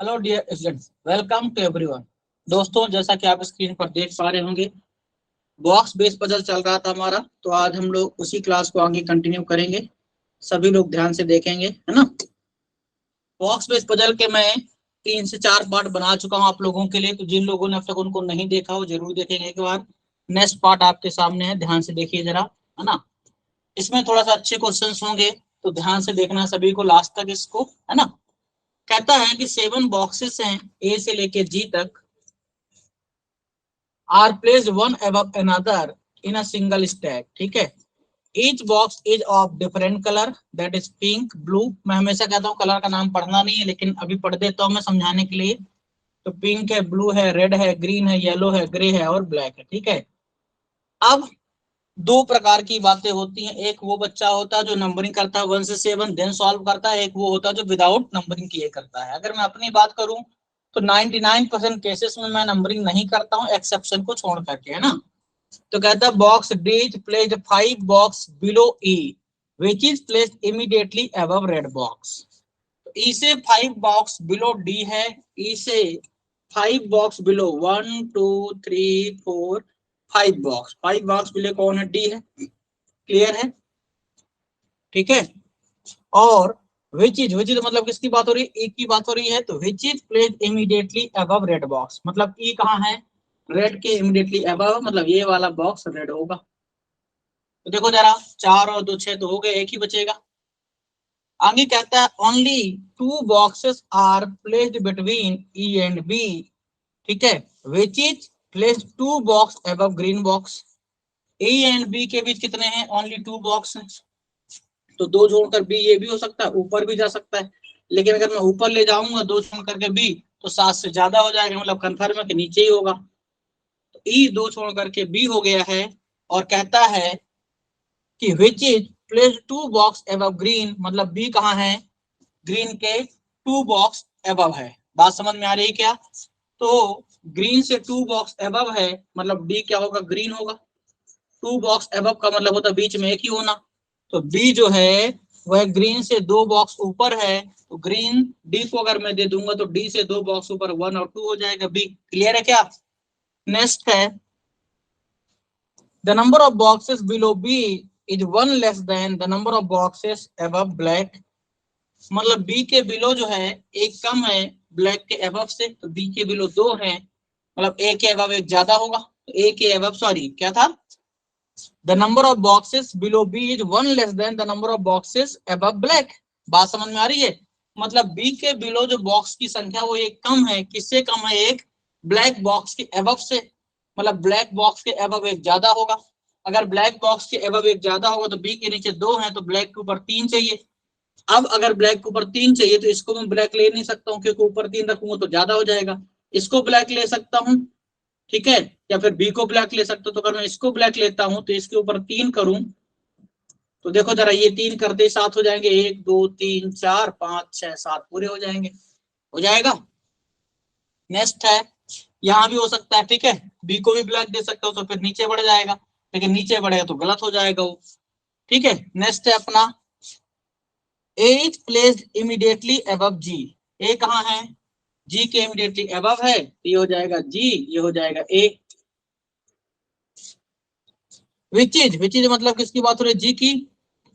Hello dear students, welcome to everyone. दोस्तों, जैसा कि आप स्क्रीन पर देख पा रहे होंगे, बॉक्स बेस पजल चल रहा था हमारा। तो आज हम लोग उसी क्लास को आगे कंटिन्यू करेंगे। सभी लोग ध्यान से देखेंगे, है ना। बॉक्स बेस पजल के मैं 3 से 4 पार्ट बना चुका हूँ आप लोगों के लिए। तो जिन लोगों ने अब तक उनको नहीं देखा हो, जरूर देखेंगे एक बार। नेक्स्ट पार्ट आपके सामने है, ध्यान से देखिए जरा, है ना। इसमें थोड़ा सा अच्छे क्वेश्चंस होंगे, तो ध्यान से देखना सभी को लास्ट तक इसको, है ना। कहता है कि 7 बॉक्सेस हैं ए से लेके जी तक, are placed one above another in a single stack. ठीक है। Each box is of different colour, that is pink, blue. मैं हमेशा कहता हूँ कलर का नाम पढ़ना नहीं है, लेकिन अभी पढ़ देता हूँ मैं समझाने के लिए। तो पिंक है, ब्लू है, रेड है, ग्रीन है, येलो है, ग्रे है और ब्लैक है। ठीक है। अब दो प्रकार की बातें होती हैं। एक वो बच्चा होता है जो नंबरिंग करता है 1 से 7 देन सॉल्व करता है। एक वो होता है जो विदाउट नंबरिंग किए करता है। अगर मैं अपनी बात करूं तो 99% केसेस में मैं नंबरिंग नहीं करता हूं, एक्सेप्शन को छोड़ करके, है ना। तो कहता है box D is placed 5 box below E which is placed immediately above red box. E से 5 बॉक्स बिलो डी है। ई से 5 बॉक्स बिलो 1 2 3 4 5 बॉक्स बिलो कौन है? डी है। क्लियर है? ठीक है। और विच इज मतलब किसकी बात हो रही है? ई की बात हो रही है। तो विच is placed immediately above red box, मतलब ई कहाँ है? रेड के इमीडिएटली अबव, मतलब ये वाला बॉक्स रेड होगा। तो देखो जरा, 4 और 2 6 तो हो गए, एक ही बचेगा। आगे कहता है only 2 boxes are placed between E and B. ठीक है। Which is placed 2 box above green box. A and B के बीच कितने हैं? ओनली 2 बॉक्स हैं। तो 2 जोड़कर बी, ये भी हो सकता है, ऊपर भी जा सकता है। लेकिन अगर मैं ऊपर ले जाऊंगा 2 छोड़ करके बी, तो 7 से ज्यादा हो जाएगा, मतलब कन्फर्म है कि नीचे ही होगा। तो ई 2 छोड़ करके बी हो गया है। और कहता है कि विच is place 2 box above green, मतलब बी कहाँ है? ग्रीन के 2 बॉक्स एबव है। बात समझ में आ रही है क्या? तो ग्रीन से 2 बॉक्स एबव है, मतलब डी क्या होगा? ग्रीन होगा। 2 बॉक्स एबव का मतलब होता है बीच में एक ही होना। तो बी जो है वह ग्रीन से 2 बॉक्स ऊपर है। तो ग्रीन डी को अगर मैं दे दूंगा तो डी से 2 बॉक्स ऊपर 1 और 2 हो जाएगा बी। क्लियर है क्या? नेक्स्ट है the number of boxes below B is 1 less than the number of boxes above black. मतलब बी के बिलो जो है एक कम है ब्लैक के अबव से। तो बी के बिलो 2 है, मतलब ए के अबव एक ज्यादा होगा। तो ए के अबव, सॉरी क्या था, the number of boxes below B is 1 less than the number of boxes above black. बात समझ में आ रही है? मतलब बी के बिलो जो बॉक्स की संख्या वो एक कम है। किससे कम है? एक ब्लैक बॉक्स के अबव से। मतलब ब्लैक बॉक्स के अबव एक ज्यादा होगा। अगर ब्लैक बॉक्स के अबव एक ज्यादा होगा तो बी के नीचे 2 है, तो ब्लैक के ऊपर 3 चाहिए। अब अगर ब्लैक के ऊपर 3 चाहिए तो इसको मैं ब्लैक ले नहीं सकता हूँ, क्योंकि ऊपर 3 रखूंगा तो ज्यादा हो जाएगा। इसको ब्लैक ले सकता हूँ, ठीक है, या फिर बी को ब्लैक ले सकते हो। तो अगर मैं इसको ब्लैक लेता हूं तो इसके ऊपर 3 करूं, तो देखो जरा, ये 3 करते 7 हो जाएंगे। 1 2 3 4 5 6 7 पूरे हो जाएंगे। हो जाएगा। नेक्स्ट है, यहां भी हो सकता है, ठीक है, बी को भी ब्लैक दे सकता हो तो फिर नीचे बढ़ जाएगा, लेकिन नीचे बढ़ेगा तो गलत हो जाएगा वो। ठीक है। नेक्स्ट है अपना ए इज प्लेस्ड इमीडिएटली अबव जी। ए कहाँ है? जी के इमीडिएटली अबव है, तो ये हो जाएगा जी, ये हो जाएगा ए। विच इज मतलब किसकी बात हो रही है? जी की।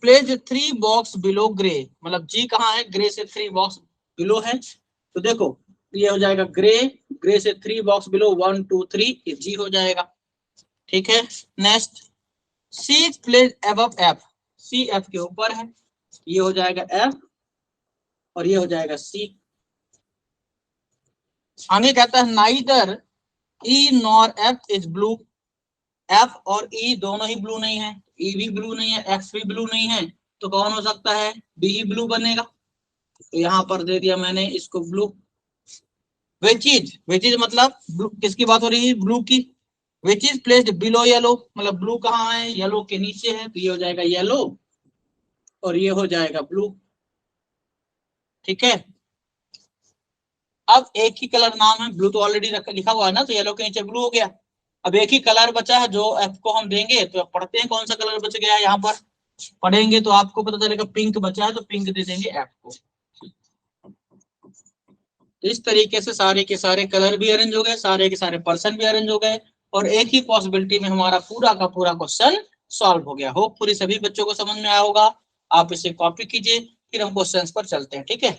प्लेस 3 बॉक्स बिलो ग्रे, मतलब जी कहाँ है? ग्रे से 3 बॉक्स बिलो है। तो देखो, ये हो जाएगा ग्रे, ग्रे से 3 बॉक्स बिलो 1 2 3, ये जी हो जाएगा। ठीक है। Next, C is place above F. C F के ऊपर है, ये हो जाएगा एफ और ये हो जाएगा सी। आगे कहता है neither E nor F is blue. F और ई दोनों ही ब्लू नहीं है। ई भी ब्लू नहीं है, एफ भी ब्लू नहीं है। तो कौन हो सकता है? बी ही ब्लू बनेगा। तो यहाँ पर दे दिया मैंने इसको ब्लू। विच इज मतलब किसकी बात हो रही है? ब्लू की। विच इज प्लेस्ड बिलो येलो, मतलब ब्लू कहाँ है? येलो के नीचे है, तो ये हो जाएगा येलो और ये हो जाएगा ब्लू। ठीक है। अब एक ही कलर नाम है, ब्लू तो ऑलरेडी लिखा हुआ है ना, तो येलो के नीचे ब्लू हो गया। अब एक ही कलर बचा है जो एफ को हम देंगे, तो अब पढ़ते हैं कौन सा कलर बच गया है। यहाँ पर पढ़ेंगे तो आपको पता चलेगा पिंक बचा है, तो पिंक दे देंगे एफ को। इस तरीके से सारे के सारे कलर भी अरेंज हो गए, सारे के सारे पर्सन भी अरेंज हो गए, और एक ही पॉसिबिलिटी में हमारा पूरा का पूरा क्वेश्चन सॉल्व हो गया। होपफुली सभी बच्चों को समझ में आया होगा। आप इसे कॉपी कीजिए, फिर हम क्वेश्चंस पर चलते हैं, ठीक है।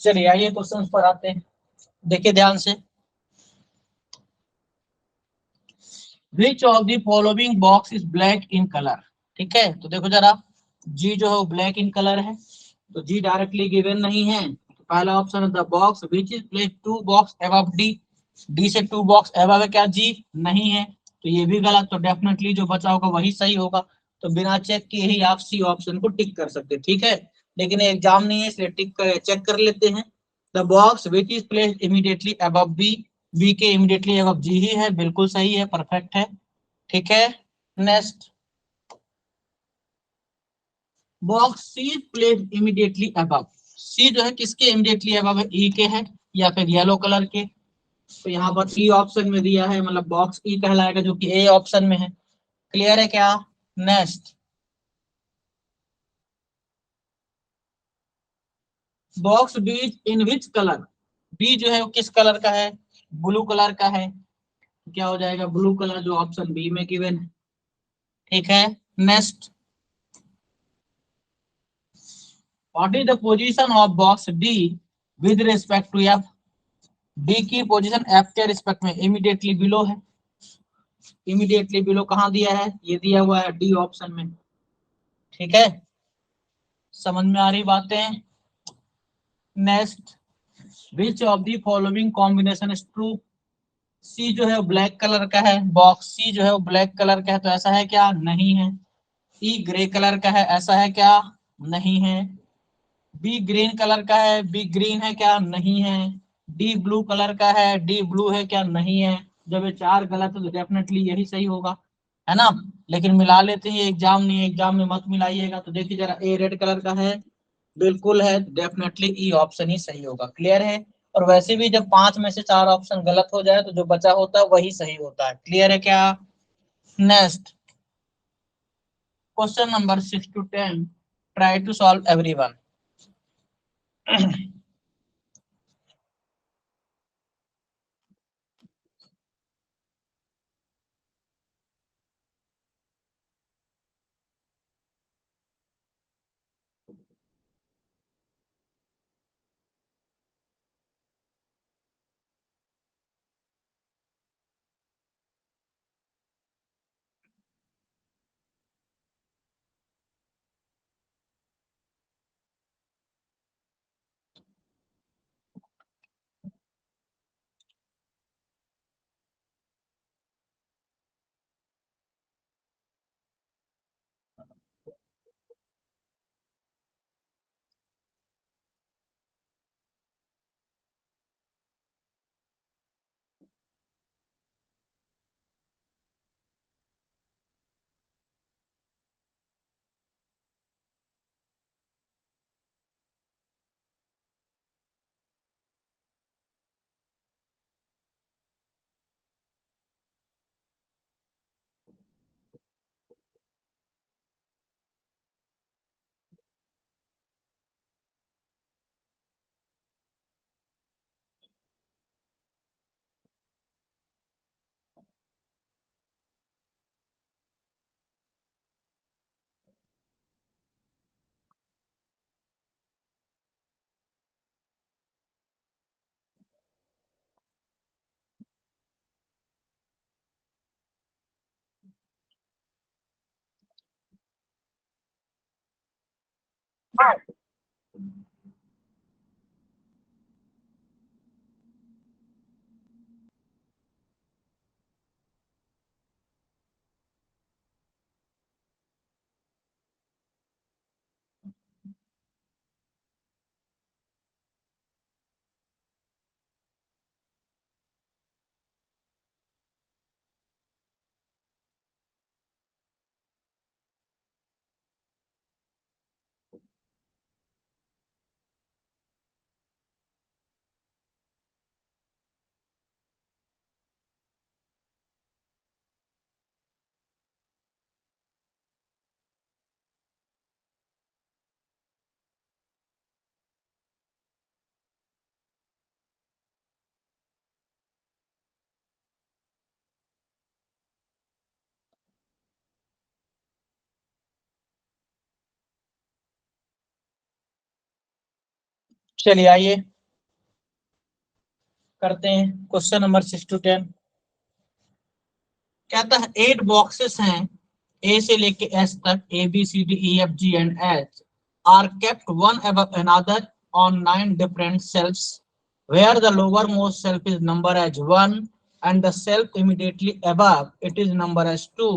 चलिए आइए क्वेश्चन पर आते हैं, देखिए ध्यान से। विच of the following box is black in colour. ठीक है, तो देखो जरा, जी जो है वो ब्लैक इन कलर है, तो जी डायरेक्टली गिवन नहीं है। तो पहला ऑप्शन है the box which is place two box above D. D से टू बॉक्स अबव है क्या? जी नहीं है, तो ये भी गलत। तो डेफिनेटली जो बचा होगा वही सही होगा। तो बिना चेक किए ही आप सी ऑप्शन को टिक कर सकते, ठीक है। लेकिन एग्जाम नहीं है इसलिए टिक कर चेक कर लेते हैं। The box which is place immediately above B. B के इमीडिएटली अबव जी ही है, बिल्कुल सही है, परफेक्ट है, ठीक है। Next, box C place immediately above. C जो है किसके इमीडिएटली अबव है? ई के है या फिर येलो कलर के। तो यहाँ पर ई ऑप्शन में दिया है, मतलब बॉक्स ई कहलाएगा, जो कि ए ऑप्शन में है। क्लियर है क्या? Next, box B in which colour. B जो है वो किस कलर का है? ब्लू कलर का है। क्या हो जाएगा? ब्लू कलर, जो ऑप्शन बी में गिवन है, ठीक है। Next, what is the position of box D with respect to F. D की पोजीशन एफ के रिस्पेक्ट में इमीडिएटली बिलो है। इमीडिएटली बिलो कहाँ दिया है? ये दिया हुआ है डी ऑप्शन में, ठीक है। समझ में आ रही बातें? Next, which of the following combination is true. C जो है ब्लैक कलर का है, बॉक्स सी जो है वो ब्लैक कलर का है, तो ऐसा है क्या? नहीं है। ई ग्रे कलर का है, ऐसा है क्या? नहीं है। बी ग्रीन कलर का है, बी ग्रीन है क्या? नहीं है। डी ब्लू कलर का है, डी ब्लू है क्या? नहीं है। जब ये चार गलत है तो डेफिनेटली यही सही होगा, है ना। लेकिन मिला लेते हैं, एग्जाम नहीं है, एग्जाम में मत मिलाइएगा। तो देखिए जरा, ए रेड कलर का है, बिल्कुल है, डेफिनेटली ई ऑप्शन ही सही होगा। क्लियर है? और वैसे भी जब पांच में से चार ऑप्शन गलत हो जाए तो जो बचा होता है वही सही होता है। क्लियर है क्या? Next, question number 6 to 10, try to solve everyone. चलिए आइए करते हैं क्वेश्चन नंबर 6 to 10। कहता है 8 बॉक्सेस हैं ए से लेके एस तक, A B C D E F G and H are kept one above another on 9 different shelves where the lowermost shelf is numbered as 1 and the shelf immediately above it is numbered as 2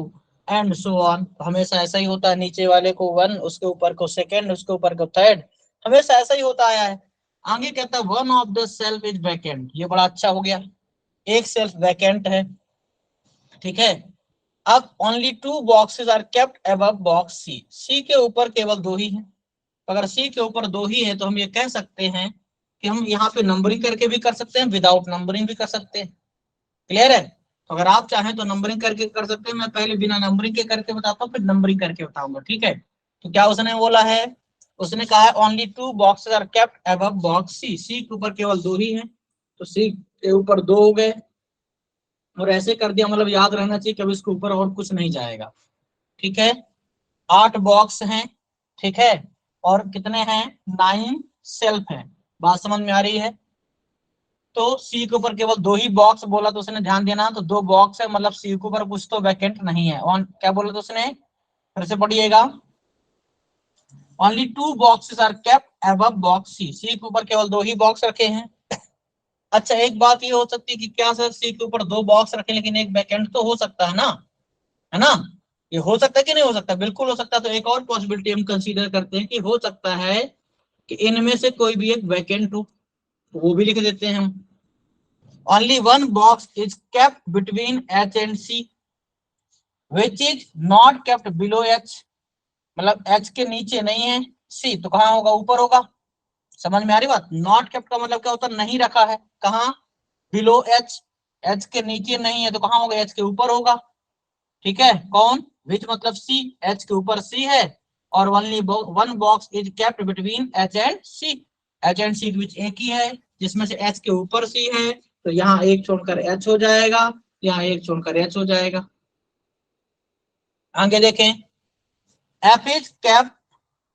and so on. हमेशा ऐसा ही होता है, नीचे वाले को 1, उसके ऊपर को सेकंड, उसके ऊपर को थर्ड, हमेशा ऐसा ही होता आया है। आगे कहता है one of the self is vacant. ये बड़ा अच्छा हो गया, एक सेल्फ वैकेंट है, ठीक है। अब only 2 boxes are kept above box C, C के ऊपर केवल 2 ही हैं। अगर सी के ऊपर 2 ही है तो हम ये कह सकते हैं कि हम यहाँ पे नंबरिंग करके भी कर सकते हैं, विदाउट नंबरिंग भी कर सकते हैं। क्लियर है? तो अगर आप चाहें तो नंबरिंग करके कर सकते हैं, मैं पहले बिना नंबरिंग के करके बताता हूँ, फिर नंबरिंग करके बताऊंगा, ठीक है। तो क्या उसने बोला है, उसने कहा है only 2 boxes are kept above box C, C के ऊपर केवल 2 ही हैं, तो सी के ऊपर 2 हो गए। और ऐसे कर दिया मतलब याद रहना चाहिए कभी इसके ऊपर और कुछ नहीं जाएगा, ठीक है। 8 बॉक्स हैं, ठीक है, और कितने हैं, 9 सेल्फ हैं। बात समझ में आ रही है? तो सी के ऊपर केवल 2 ही बॉक्स बोला तो उसने ध्यान देना, तो 2 बॉक्स है मतलब सी के ऊपर कुछ तो वैकेंट नहीं है। ऑन क्या बोला तो उसने, फिर से पढ़िएगा, only 2 boxes are kept above box C, C के ऊपर केवल 2 ही बॉक्स रखे हैं। अच्छा एक बात ये हो सकती है कि क्या सर सी के ऊपर 2 बॉक्स रखे लेकिन एक वैकेंट तो हो सकता है ना? ये हो सकता है कि नहीं हो सकता? बिल्कुल हो सकता है। तो एक और पॉसिबिलिटी हम कंसीडर करते हैं कि हो सकता है कि इनमें से कोई भी एक वैकेंट हो, तो वो भी लिख देते हैं हम। Only 1 box is kept between H and C which is not kept below H, मतलब एच के नीचे नहीं है सी, तो कहाँ होगा, ऊपर होगा। समझ में आ रही बात? नॉट केप्ट का मतलब क्या होता है, नहीं रखा है, कहाँ, बिलो एच, एच के नीचे नहीं है तो कहाँ होगा, एच के ऊपर होगा, ठीक है। कौन, विच मतलब सी, एच के ऊपर सी है, और only 1 box is kept between H and C, H and C के बीच एक ही है जिसमें से एच के ऊपर सी है, तो यहाँ एक छोड़कर एच हो जाएगा, यहाँ एक छोड़कर एच हो जाएगा। आगे देखें, F is kept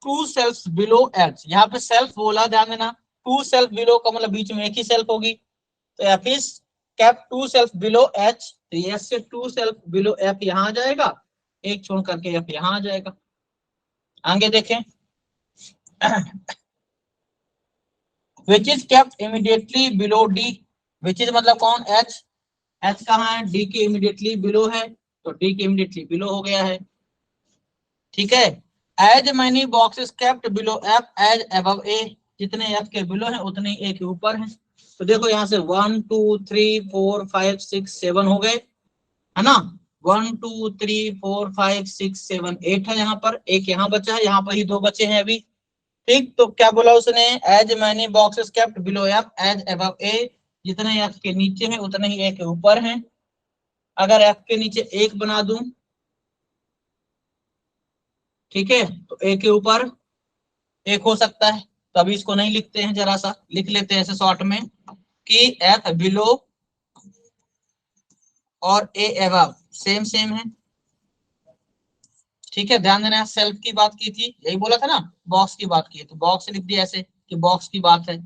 2 self below H, यहाँ पे सेल्फ बोला, ध्यान देना, 2 सेल्फ बिलो का मतलब बीच में एक ही सेल्फ होगी, तो F is kept 2 self below H, तो एच से 2 सेल्फ बिलो एफ यहाँ आ जाएगा, एक छोड़ करके एफ यहाँ आ जाएगा। आगे देखें, विच is kept immediately below D, which is मतलब कौन, एच, एच कहाँ है, डी के इमीडिएटली बिलो है, तो डी के इमीडिएटली बिलो हो गया है, ठीक है। As many boxes kept below F as above A, जितने एफ के बिलो हैं उतने ए के ऊपर हैं। तो देखो यहाँ से 1 2 3 4 5 6 7 हो गए, है ना। 1 2 3 4 5 6 7 8 है, यहाँ पर एक यहाँ बचा है, यहाँ पर ही 2 बचे हैं अभी, ठीक। तो क्या बोला उसने, as many boxes kept below F as above A, जितने एफ के नीचे हैं उतने ही ए के ऊपर हैं। अगर एफ के नीचे एक बना दूं, ठीक है, तो ए के ऊपर एक हो सकता है, तो अभी इसको नहीं लिखते हैं, जरा सा लिख लेते हैं ऐसे शॉर्ट में कि एफ बिलो और ए अबव सेम सेम है, ठीक है। ध्यान देना, सेल्फ की बात की थी, यही बोला था ना, बॉक्स की बात की, तो बॉक्स लिख दिया ऐसे कि बॉक्स की बात है।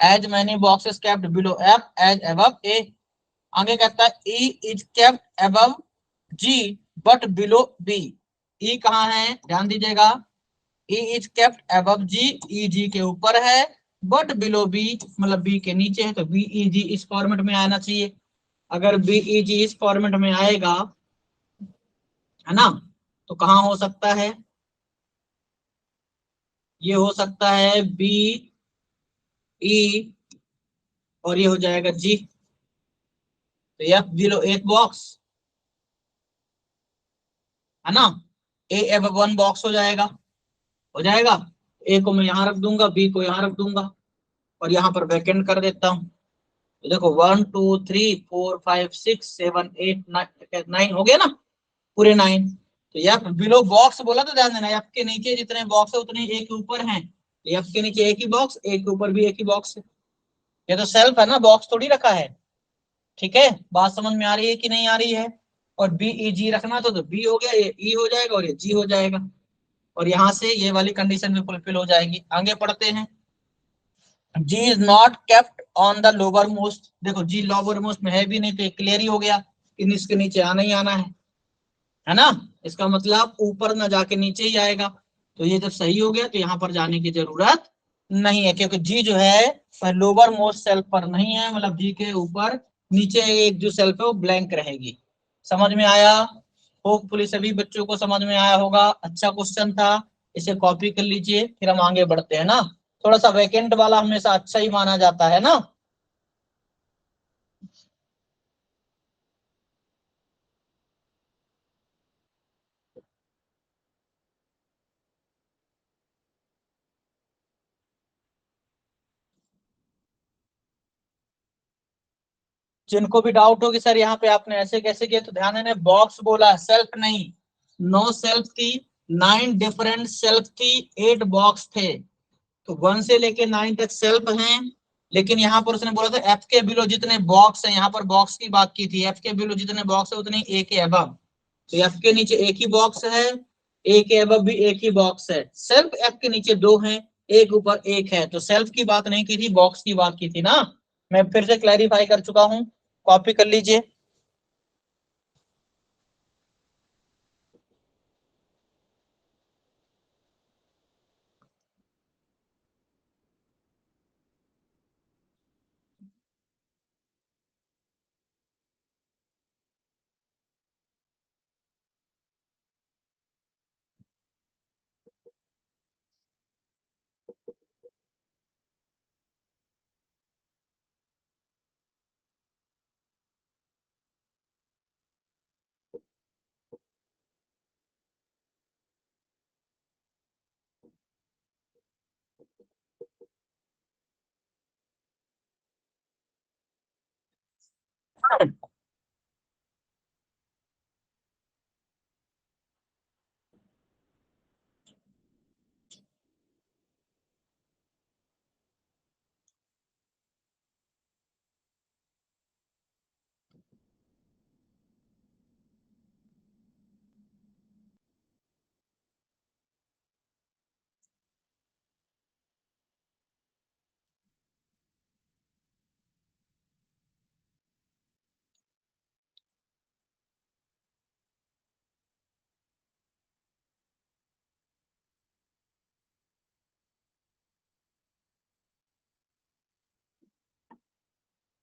As many boxes kept below F as above A. आगे कहता है E is kept above G but below B, E कहाँ है, ध्यान दीजिएगा, E is kept above G, E G के ऊपर है बट बिलो B, मतलब B के नीचे है, तो B E G इस फॉर्मेट में आना चाहिए। अगर B E G इस फॉर्मेट में आएगा, है ना, तो कहाँ हो सकता है, ये हो सकता है B E और ये हो जाएगा G, तो F बिलो एक बॉक्स, है ना, A अब 1 बॉक्स हो जाएगा, हो जाएगा। ए को मैं यहाँ रख दूंगा, बी को यहाँ रख दूंगा और यहाँ पर वैकेंट कर देता हूँ। तो देखो 1 2 3 4 5 6 7 8 9 हो गया ना, पूरे 9। तो एफ बिलो बॉक्स बोला तो ध्यान देना, एफ के नीचे जितने बॉक्स है उतने ए के ऊपर हैं। एफ के नीचे एक ही बॉक्स, ए के ऊपर भी एक ही बॉक्स है। ये तो सेल्फ है ना, बॉक्स थोड़ी रखा है। ठीक है, बात समझ में आ रही है कि नहीं आ रही है। और बी ई जी रखना तो बी हो गया, ये ई हो जाएगा और ये जी हो जाएगा, और यहाँ से ये वाली कंडीशन भी फुलफिल हो जाएगी। आगे पढ़ते हैं। G is not kept on the lowermost, देखो जी लोअर मोस्ट में है भी नहीं, तो क्लियर ही हो गया कि इसके नीचे आना ही आना है ना। इसका मतलब ऊपर ना जाके नीचे ही आएगा। तो ये जब सही हो गया तो यहाँ पर जाने की जरूरत नहीं है, क्योंकि जी जो है लोअर मोस्ट सेल्फ पर नहीं है, मतलब जी के ऊपर नीचे एक जो सेल्फ है वो ब्लैंक रहेगी। समझ में आया? होपफुली सभी बच्चों को समझ में आया होगा। अच्छा क्वेश्चन था, इसे कॉपी कर लीजिए, फिर हम आगे बढ़ते हैं ना। थोड़ा सा वैकेंट वाला हमेशा अच्छा ही माना जाता है ना। जिनको भी डाउट हो कि सर यहाँ पे आपने ऐसे कैसे किया, तो ध्यान देना, बॉक्स बोला, सेल्फ नहीं। 9 सेल्फ थी, 9 डिफरेंट सेल्फ थी, 8 बॉक्स थे। तो 1 से लेके 9 तक सेल्फ हैं। लेकिन यहाँ पर उसने बोला था एफ के बिलो जितने बॉक्स हैं, यहाँ पर बॉक्स की बात की थी, एफ के बिलो जितने बॉक्स है उतने ए के अबव। तो एफ के नीचे एक ही बॉक्स है, ए के अबव भी एक ही बॉक्स है। सेल्फ एफ के नीचे 2 हैं, एक ऊपर एक है, तो सेल्फ की बात नहीं की थी, बॉक्स की बात की थी ना। मैं फिर से क्लैरिफाई कर चुका हूँ, कॉपी कर लीजिए।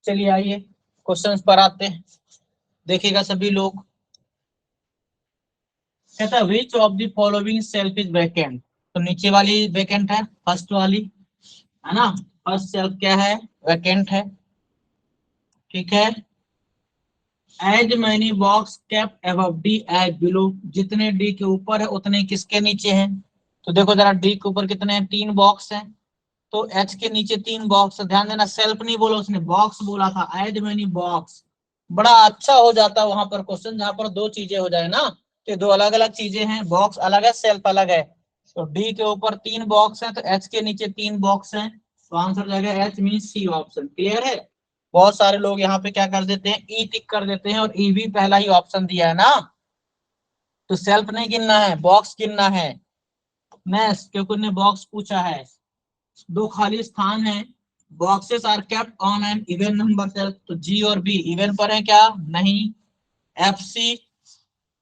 चलिए आइए क्वेश्चंस पर आते हैं, देखिएगा सभी लोग। कहता है which of the following self is vacant, तो नीचे वाली वैकेंट है, फर्स्ट वाली, है ना। फर्स्ट सेल्फ क्या है, वैकेंट है। ठीक है। As many box kept above D as below, जितने डी के ऊपर है उतने किसके नीचे हैं। तो देखो जरा डी के ऊपर कितने हैं, 3 बॉक्स हैं, तो एच के नीचे 3 बॉक्स। ध्यान देना, सेल्फ नहीं बोला उसने, बॉक्स बोला था, एज मैनी बॉक्स। बड़ा अच्छा हो जाता वहां पर क्वेश्चन जहां पर दो चीजें हो जाए ना, तो दो अलग अलग चीजें हैं, बॉक्स अलग है, सेल्फ अलग है। तो डी के ऊपर 3 बॉक्स हैं, तो एच के नीचे 3 बॉक्स हैं, तो आंसर हो जाएगा H mean C option. Clear है? बहुत सारे लोग यहाँ पे क्या कर देते हैं, ई टिक कर देते हैं, और ई भी पहला ही ऑप्शन दिया है ना। तो सेल्फ नहीं गिनना है, बॉक्स गिनना है। नेक्स्ट, क्योंकि उन्होंने बॉक्स पूछा है, 2 खाली स्थान है। Boxes are kept on an even number shelf, तो जी और बी इवन पर है क्या, नहीं। एफ सी,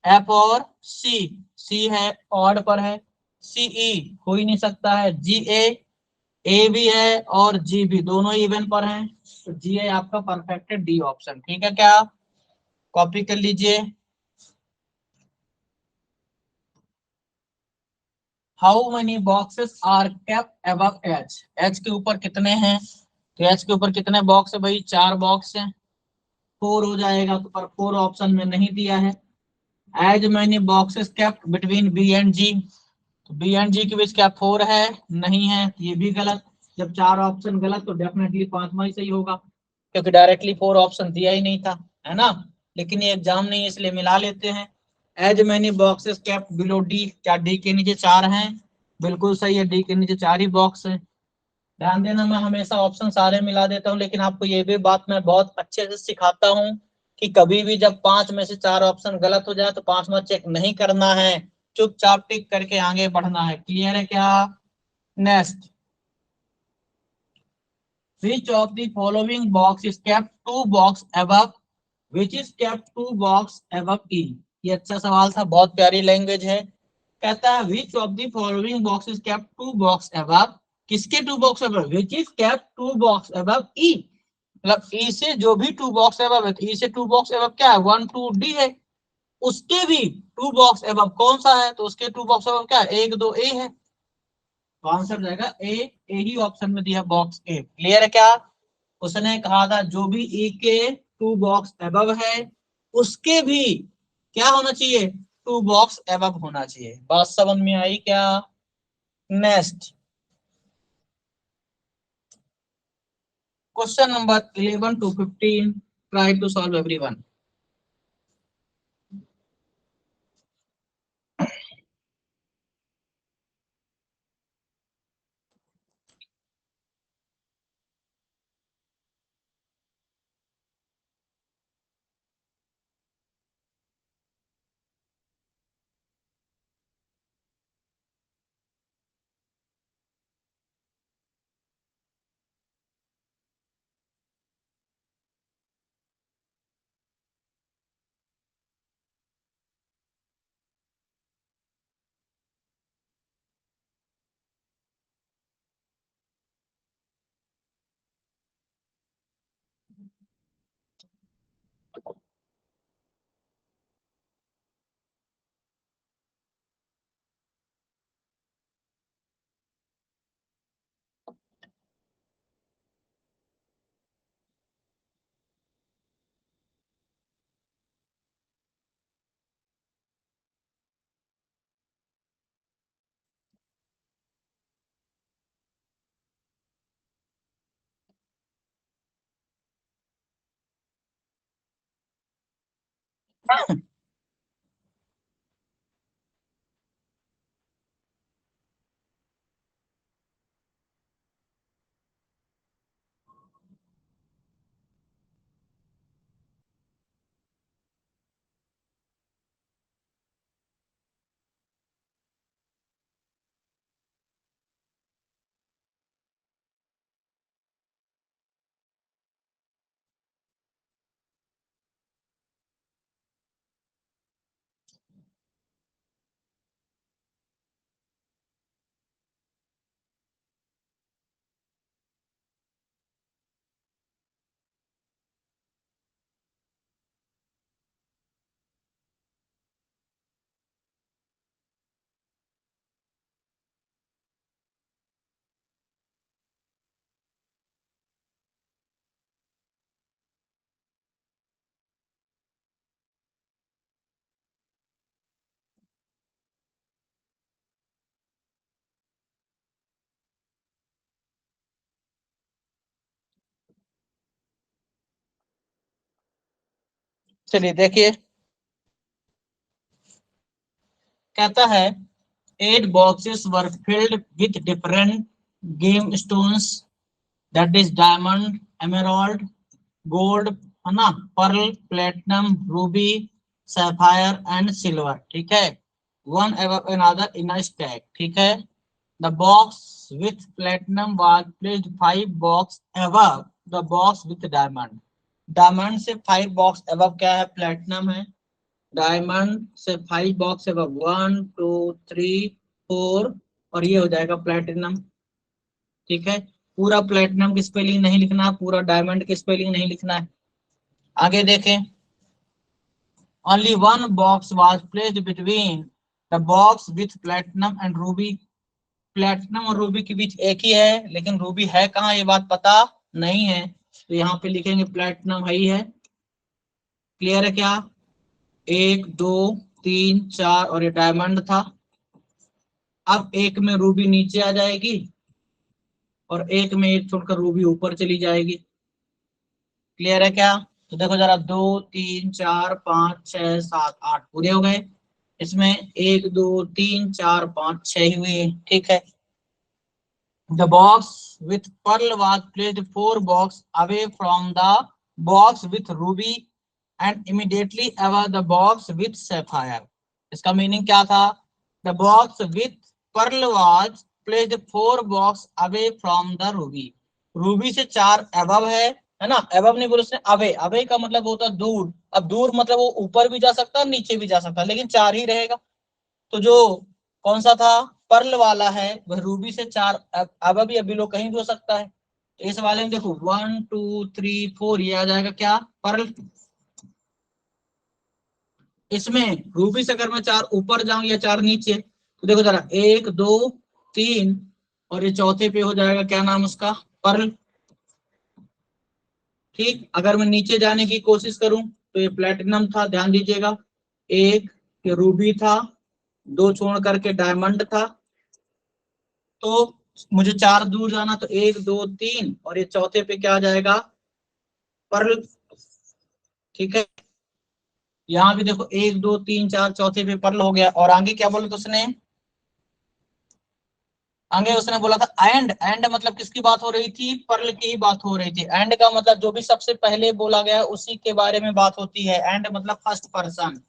एफ और सी, सी है ऑड पर है, सीई हो ही नहीं सकता है, जी ए भी है और जी भी, दोनों इवन पर हैं, तो जी ए आपका परफेक्ट है, डी ऑप्शन। ठीक है क्या, कॉपी कर लीजिए। How many boxes are kept above H, H के ऊपर कितने हैं, तो एच के ऊपर कितने बॉक्स है भाई, 4 बॉक्स हैं, 4 हो जाएगा, तो पर 4 ऑप्शन में नहीं दिया है। As many boxes kept between B and G, तो बी एंड जी के बीच क्या 4 है, नहीं है, तो ये भी गलत। जब 4 ऑप्शन गलत तो डेफिनेटली पांचवा ही सही होगा, क्योंकि डायरेक्टली 4 ऑप्शन दिया ही नहीं था, है ना। लेकिन ये एग्जाम नहीं है इसलिए मिला लेते हैं। As many boxes kept below D, क्या डी के नीचे 4 हैं, बिल्कुल सही है, डी के नीचे 4 ही बॉक्स है। ध्यान देना, मैं हमेशा ऑप्शन सारे मिला देता हूँ, लेकिन आपको ये भी बात मैं बहुत अच्छे से सिखाता हूँ कि कभी भी जब 5 में से 4 ऑप्शन गलत हो जाए तो 5वां चेक नहीं करना है, चुपचाप टिक करके आगे बढ़ना है। क्लियर है क्या। Next, which of the following box is kept 2 box above, which is kept 2 box above E. ये अच्छा सवाल था, बहुत प्यारी लैंग्वेज है। कहता है which of the following box is kept 2 box above, किसके 2 box above, which is kept 2 box above E, मतलब ई से जो भी 2 बॉक्स अबव है, ई से 2 बॉक्स अबव क्या है, 1 2 डी है, उसके भी 2 बॉक्स अबव कौन सा है, तो उसके 2 बॉक्स अबव क्या है, 1 2 ए है, तो आंसर जाएगा ए ही ऑप्शन में दिया, बॉक्स ए। क्लियर है क्या। उसने कहा था जो भी ए के 2 बॉक्स अबव है उसके भी क्या होना चाहिए, 2 बॉक्स अबव होना चाहिए। बात समझ में आई क्या। Next, question number 11 to 15, try to solve everyone. चलिए देखिए, कहता है 8 boxes were filled with different game stones, that is diamond, emerald, gold, है ना, pearl, platinum, ruby, sapphire and silver. ठीक है, one above another in a stack। ठीक है, the box with platinum was placed 5 box above the box with diamond। Diamond से 5 box above क्या है, platinum है। डायमंड से 5 बॉक्स above 1 2 3 4 और ये हो जाएगा प्लेटिनम। ठीक है, पूरा प्लेटिनम की स्पेलिंग नहीं लिखना है, पूरा डायमंड की स्पेलिंग नहीं लिखना है। आगे देखें, only one box was placed between the box with platinum and Ruby. Platinum और रूबी के बीच एक ही है, लेकिन रूबी है कहाँ ये बात पता नहीं है, तो यहाँ पे लिखेंगे प्लेटिनम है ही है। क्लियर है क्या? 1 2 3 4 और ये डायमंड था। अब एक में रूबी नीचे आ जाएगी और एक में एक छोड़कर रूबी ऊपर चली जाएगी। क्लियर है क्या? तो देखो जरा, 2 3 4 5 6 7 8 पूरे हो गए। इसमें 1 2 3 4 5 6 हुए। ठीक है, the box with pearl was placed 4 box away from the box with ruby and immediately above the box with sapphire. इसका मीनिंग क्या था? The box with pearl was placed 4 box away from the ruby. Ruby से 4 above है ना? Above नहीं बोले उसने, away. Away का मतलब होता है दूर। अब दूर मतलब वो ऊपर भी जा सकता है, नीचे भी जा सकता है, लेकिन 4 ही रहेगा। तो जो कौन सा था, पर्ल वाला है, वह रूबी से 4 अबव या बिलो कहीं भी हो सकता है। तो इस वाले में देखो 1 2 3 4 ये आ जाएगा क्या, पर्ल। इसमें रूबी से अगर मैं 4 ऊपर जाऊं या 4 नीचे, तो देखो जरा, 1 2 3 और ये चौथे पे हो जाएगा क्या नाम उसका, पर्ल। ठीक, अगर मैं नीचे जाने की कोशिश करूं तो ये प्लेटिनम था, ध्यान दीजिएगा। एक ये रूबी था, 2 छोड़ करके डायमंड था। तो मुझे 4 दूर जाना, तो 1 2 3 और ये चौथे पे क्या आ जाएगा, पर्ल। ठीक है, यहाँ भी देखो 1 2 3 4 चौथे पे पर्ल हो गया। और आगे क्या बोला था उसने? आगे उसने बोला था एंड। एंड मतलब किसकी बात हो रही थी? पर्ल की ही बात हो रही थी। एंड का मतलब जो भी सबसे पहले बोला गया उसी के बारे में बात होती है। एंड मतलब फर्स्ट पर्सन,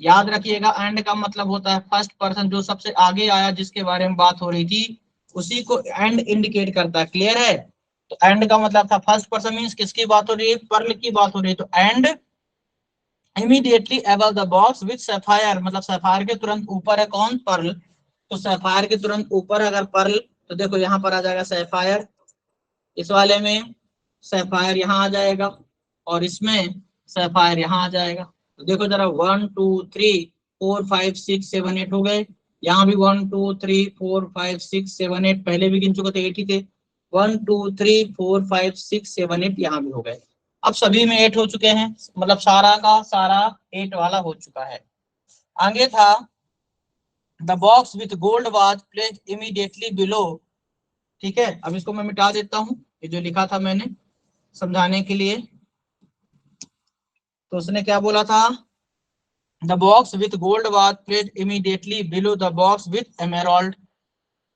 याद रखिएगा। एंड का मतलब होता है फर्स्ट पर्सन, जो सबसे आगे आया जिसके बारे में बात हो रही थी उसी को एंड इंडिकेट करता है। क्लियर है? तो एंड का मतलब था फर्स्ट पर्सन, मीन्स किसकी बात हो रही है? पर्ल की बात हो रही है। तो and immediately above the box with sapphire, मतलब सैफायर के तुरंत ऊपर है कौन? पर्ल। तो सैफायर के तुरंत ऊपर अगर पर्ल, तो देखो यहाँ पर आ जाएगा सैफायर। इस वाले में सैफायर यहाँ आ जाएगा और इसमें सैफायर यहाँ आ जाएगा। तो देखो जरा, 1 2 3 4 5 6 7 8 हो गए। यहाँ भी 1 2 3 4 5 6 7 8, पहले भी गिन चुके थे, 8 ही थे। 1 2 3 4 5 6 7 8 यहाँ भी हो गए। अब सभी में 8 हो चुके हैं, मतलब सारा का सारा 8 वाला हो चुका है। आगे था the box with gold was placed immediately below. ठीक है, अब इसको मैं मिटा देता हूँ, ये जो लिखा था मैंने समझाने के लिए। तो उसने क्या बोला था? The box with gold was placed immediately below the box with emerald.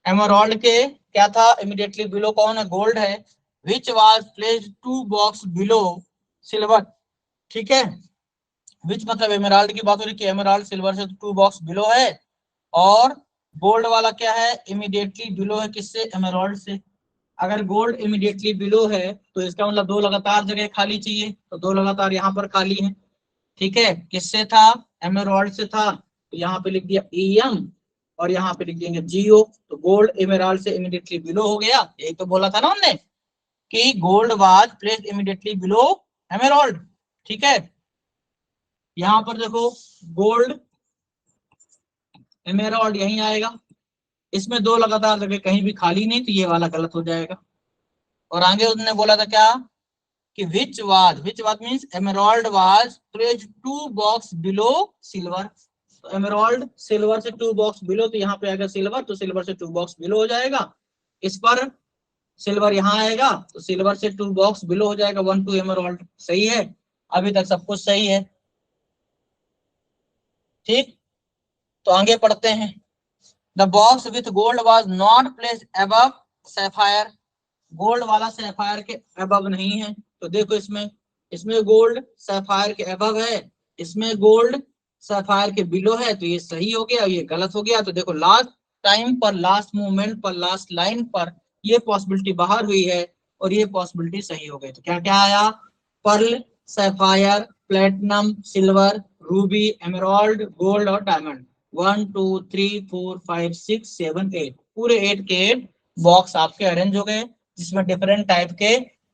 Emerald के क्या था? इमीडिएटली बिलो कौन है? गोल्ड है। Which was placed 2 box below silver. ठीक है, विच मतलब एमेरल्ड की बात हो रही है कि एमेरल्ड सिल्वर से 2 बॉक्स बिलो है। और गोल्ड वाला क्या है? इमीडिएटली बिलो है किससे? एमेरल्ड से। अगर गोल्ड इमीडिएटली बिलो है तो इसका मतलब 2 लगातार जगह खाली चाहिए, तो 2 लगातार यहाँ पर खाली है। ठीक है, किससे था? एमेरल्ड से था, तो यहाँ पे लिख दिया EM और यहाँ पे लिख देंगे GO। तो गोल्ड एमेरल्ड से इमीडिएटली बिलो हो गया। यही तो बोला था ना हमने कि gold was placed immediately below emerald. ठीक है, यहाँ पर देखो गोल्ड एमेरल्ड यहीं आएगा। इसमें 2 लगातार जगह कहीं भी खाली नहीं, तो ये वाला गलत हो जाएगा। और आगे उसने बोला था क्या कि which was means emerald was placed 2 box below silver. तो एमेरल्ड सिल्वर से 2 बॉक्स बिलो, तो यहाँ पे आएगा सिल्वर, तो सिल्वर से 2 बॉक्स बिलो हो जाएगा। इस पर सिल्वर यहाँ आएगा, तो सिल्वर से 2 बॉक्स बिलो हो जाएगा। 1 2 एमेरल्ड। सही है, अभी तक सब कुछ सही है। ठीक, तो आगे पढ़ते हैं। The box with gold was not placed above sapphire. Gold वाला सैफायर के अबव नहीं है। तो देखो इसमें, इसमें गोल्ड सैफायर के अबव है, इसमें गोल्ड सैफायर के बिलो है। तो ये सही हो गया, ये गलत हो गया। तो देखो लास्ट टाइम पर, लास्ट मोमेंट पर, लास्ट लाइन पर ये पॉसिबिलिटी बाहर हुई है और ये पॉसिबिलिटी सही हो गई। तो क्या क्या आया? Pearl, sapphire, platinum, silver, ruby, emerald, gold और डायमंड। 1 2 3 4 5 6 7 8, पूरे 8 के 8 बॉक्स आपके अरेंज हो गए, जिसमें डिफरेंट टाइप के,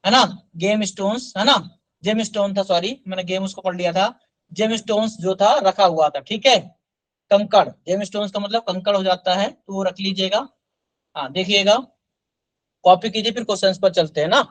है ना, गेम स्टोन्स, है ना, जेम स्टोन था, सॉरी मैंने गेम उसको पढ़ लिया था, जेम स्टोन्स जो था रखा हुआ था, ठीक है। कंकड़, जेम स्टोन्स का मतलब कंकड़ हो जाता है, तो वो रख लीजिएगा। हाँ देखिएगा, कॉपी कीजिए, फिर क्वेश्चंस पर चलते हैं ना।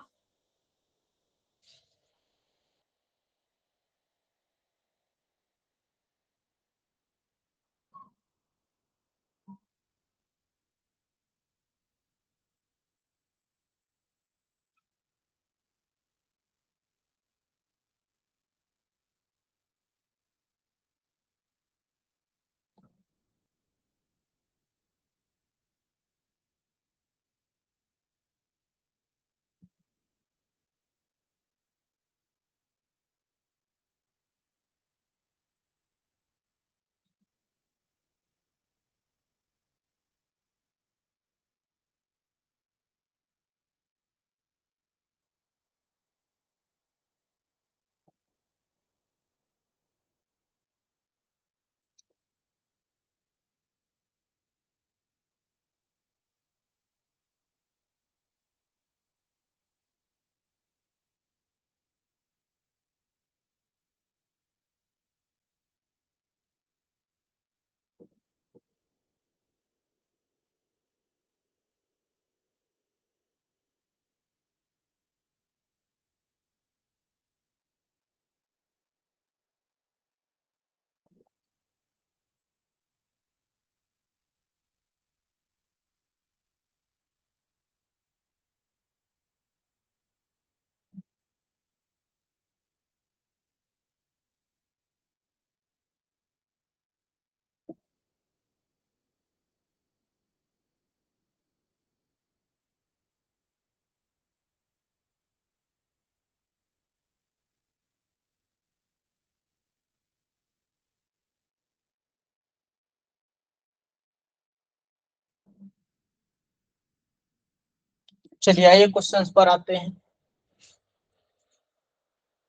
चलिए आइए क्वेश्चंस पर आते हैं।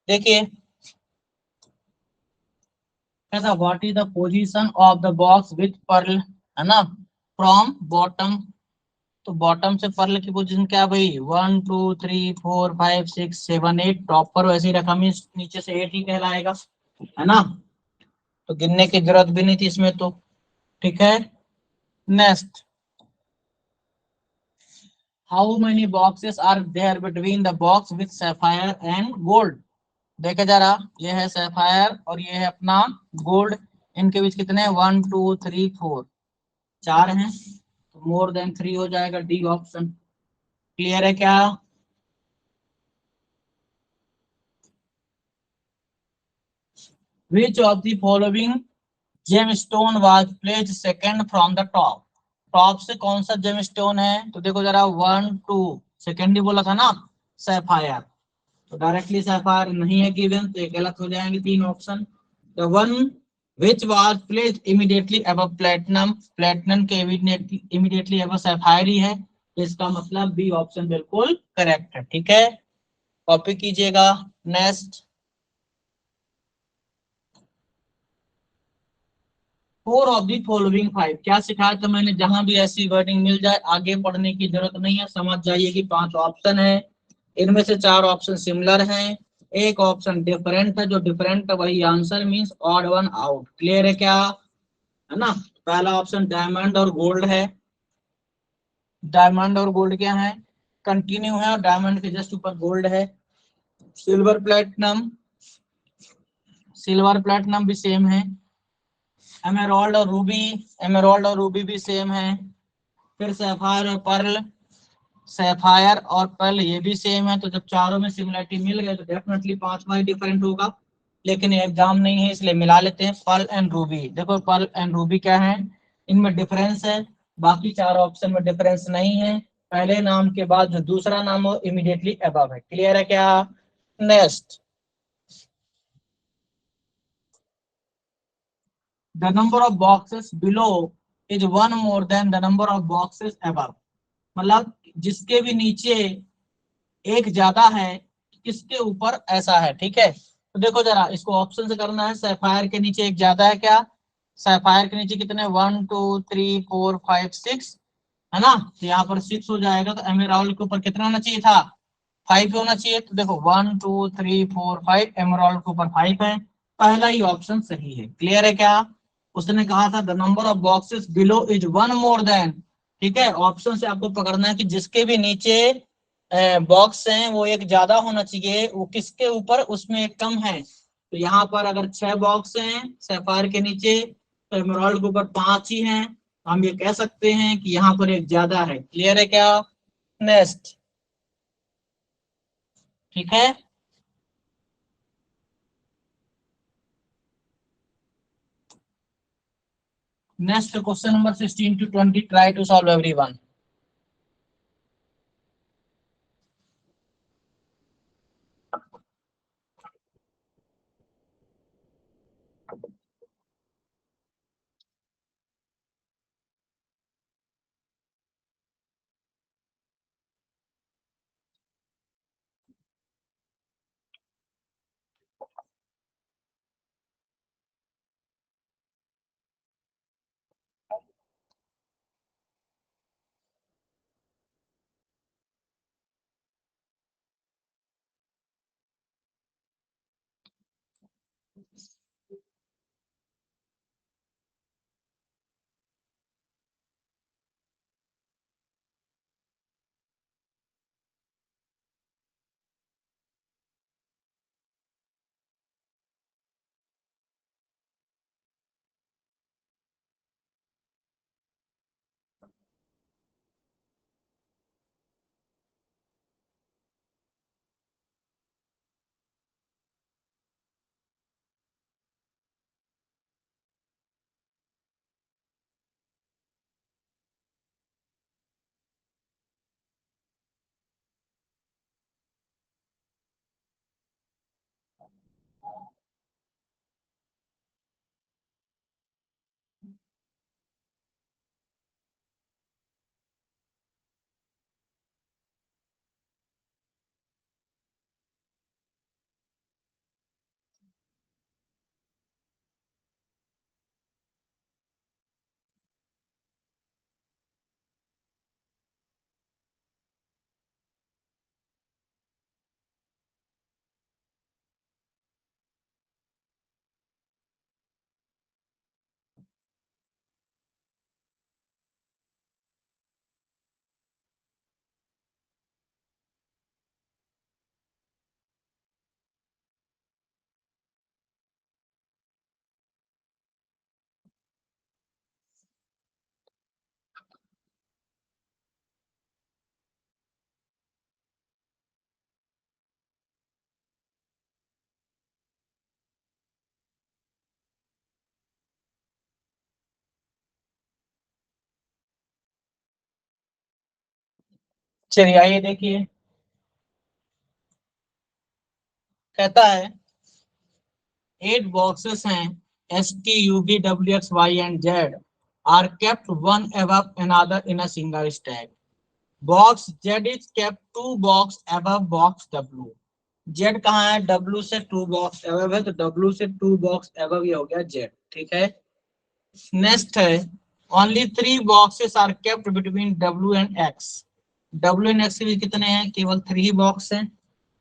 देखिए ऐसा, what is the position of the box with pearl, है ना, फ्रॉम बॉटम, तो बॉटम से पर्ल की पोजीशन क्या है भाई, 1 2 3 4 5 6 7 8, टॉप पर वैसे ही रखा, मीन्स नीचे से 8 ही कहलाएगा, है ना, तो गिनने की जरूरत भी नहीं थी इसमें तो, ठीक है। Next, how many boxes are there between the box with sapphire and gold, देखे जरा, ये है सैफायर और ये है अपना गोल्ड, इनके बीच कितने, 1 2 3 4, चार हैं, तो मोर देन 3 हो जाएगा, डी ऑप्शन। क्लियर है क्या? विच of the following gemstone was placed second from the top, top से कौन सा जेमस्टोन है, तो देखो जरा, 1 2, सेकंड ही बोला था ना, सैफायर, तो डायरेक्टली सैफायर नहीं है गिवन, तो ये गलत हो जाएंगे तीन option. The one which was placed immediately above platinum, platinum के इमीडिएटली अबव सैफायर ही है, तो इसका मतलब बी ऑप्शन बिल्कुल करेक्ट है, ठीक है, कॉपी कीजिएगा। Next, four of the following five, क्या सिखाया था मैंने, जहां भी ऐसी वर्डिंग मिल जाए आगे पढ़ने की जरूरत नहीं है, समझ जाइए कि पांच ऑप्शन है, इनमें से चार ऑप्शन सिमिलर हैं, एक ऑप्शन डिफरेंट है, जो डिफरेंट है वही answer, means odd one out. Clear है क्या, है ना। पहला ऑप्शन डायमंड और गोल्ड है, डायमंड और गोल्ड क्या है, कंटिन्यू है, और डायमंड के जस्ट ऊपर गोल्ड है। सिल्वर प्लेटिनम, सिल्वर प्लेटिनम भी सेम है। एमेरल्ड और रूबी, एमेरल्ड और रूबी भी सेम है। फिर सैफायर और पर्ल, सैफायर और पर्ल ये भी सेम है, तो जब चारों में सिमिलरिटी मिल गए तो डेफिनेटली पांचवा ही डिफरेंट होगा, लेकिन ये एग्जाम नहीं है इसलिए मिला लेते हैं। पर्ल एंड रूबी, देखो पर्ल एंड रूबी क्या है, इनमें डिफरेंस है, बाकी चार ऑप्शन में डिफरेंस नहीं है, पहले नाम के बाद जो दूसरा नाम हो इमीडिएटली अबव है। क्लियर है क्या? Next, the number of boxes below is one more than the number of boxes above, मतलब जिसके भी नीचे एक ज्यादा है, किसके ऊपर ऐसा है, ठीक है। तो देखो जरा, इसको ऑप्शन से करना है, सैफायर के नीचे एक ज्यादा है क्या, सैफायर के नीचे कितने, 1 2 3 4 5 6 है ना, तो यहाँ पर 6 हो जाएगा। तो एमेराल्ड के ऊपर कितना होना चाहिए था, 5 होना चाहिए। तो देखो 1 2 3 4 5, एमेराल्ड के ऊपर 5 है, पहला ही ऑप्शन सही है। क्लियर है क्या? उसने कहा था the number of boxes below is one more then, ठीक है, ऑप्शन से आपको पकड़ना है कि जिसके भी नीचे बॉक्स हैं वो एक ज्यादा होना चाहिए, वो किसके ऊपर, उसमें एक कम है। तो यहाँ पर अगर 6 बॉक्स हैं सैफायर के नीचे, तो एमराल्ड के ऊपर 5 ही हैं, हम ये कह सकते हैं कि यहाँ पर एक ज्यादा है। क्लियर है क्या? नेक्स्ट, ठीक है। Next question number 16 to 20, try to solve everyone. चलिए आइए देखिए, कहता है 8 boxes हैं S T U V W X Y and Z are kept one above another in a single stack. Box Z is kept 2 box above box W. Z कहाँ है, W से 2 box above है, तो W से 2 box above ये हो गया Z, ठीक है। नेक्स्ट है only 3 boxes are kept between W and X. W and X के भी कितने हैं, केवल 3 बॉक्स हैं,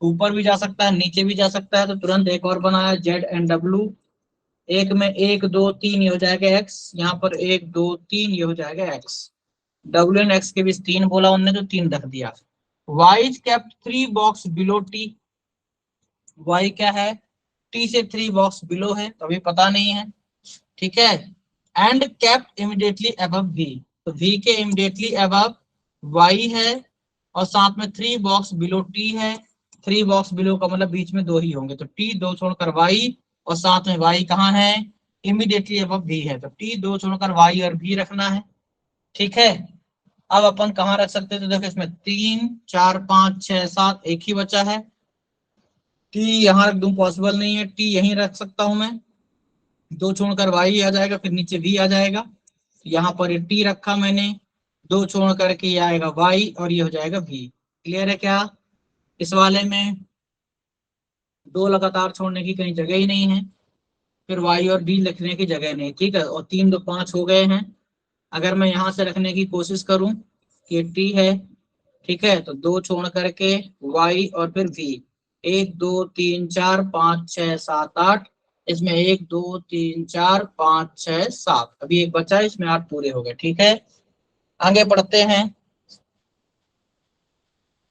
ऊपर भी जा सकता है नीचे भी जा सकता है। तो तुरंत एक और बनाया Z and W, एक में 1 2 3 ये हो जाएगा x, यहाँ पर 1 2 3 ये हो जाएगा x। W एंड x के बीच 3 बोला उनने तो 3 रख दिया। y is kept 3 box below t, y क्या है, t से 3 बॉक्स बिलो है, तो अभी पता नहीं है, ठीक है। And kept immediately above v, तो v के इमीडिएटली अबव y है, और साथ में 3 बॉक्स बिलो t है। 3 बॉक्स बिलो का मतलब बीच में 2 ही होंगे, तो t 2 छोड़कर y, और साथ में y कहाँ है, इमीडिएटली अबव v है, तो t 2 छोड़कर y और v रखना है, ठीक है। अब अपन कहाँ रख सकते हैं, तो देखो इसमें 3 4 5 6 7 एक ही बचा है, t यहाँ रख दूं पॉसिबल नहीं है, t यहीं रख सकता हूं मैं, 2 छोड़कर y आ जाएगा, फिर नीचे v आ जाएगा, यहाँ पर ये t रखा मैंने, 2 छोड़ करके ये आएगा y और ये हो जाएगा v। क्लियर है क्या? इस वाले में 2 लगातार छोड़ने की कहीं जगह ही नहीं है, फिर वाई और बी लिखने की जगह नहीं, ठीक है। और 3 2 5 हो गए हैं। अगर मैं यहाँ से रखने की कोशिश करूं कि टी है, ठीक है, तो 2 छोड़ करके वाई और फिर वी, 1 2 3 4 5 6 7 8, इसमें 1 2 3 4 5 6 7, अभी एक बचा है, इसमें 8 पूरे हो गए, ठीक है। आगे बढ़ते हैं।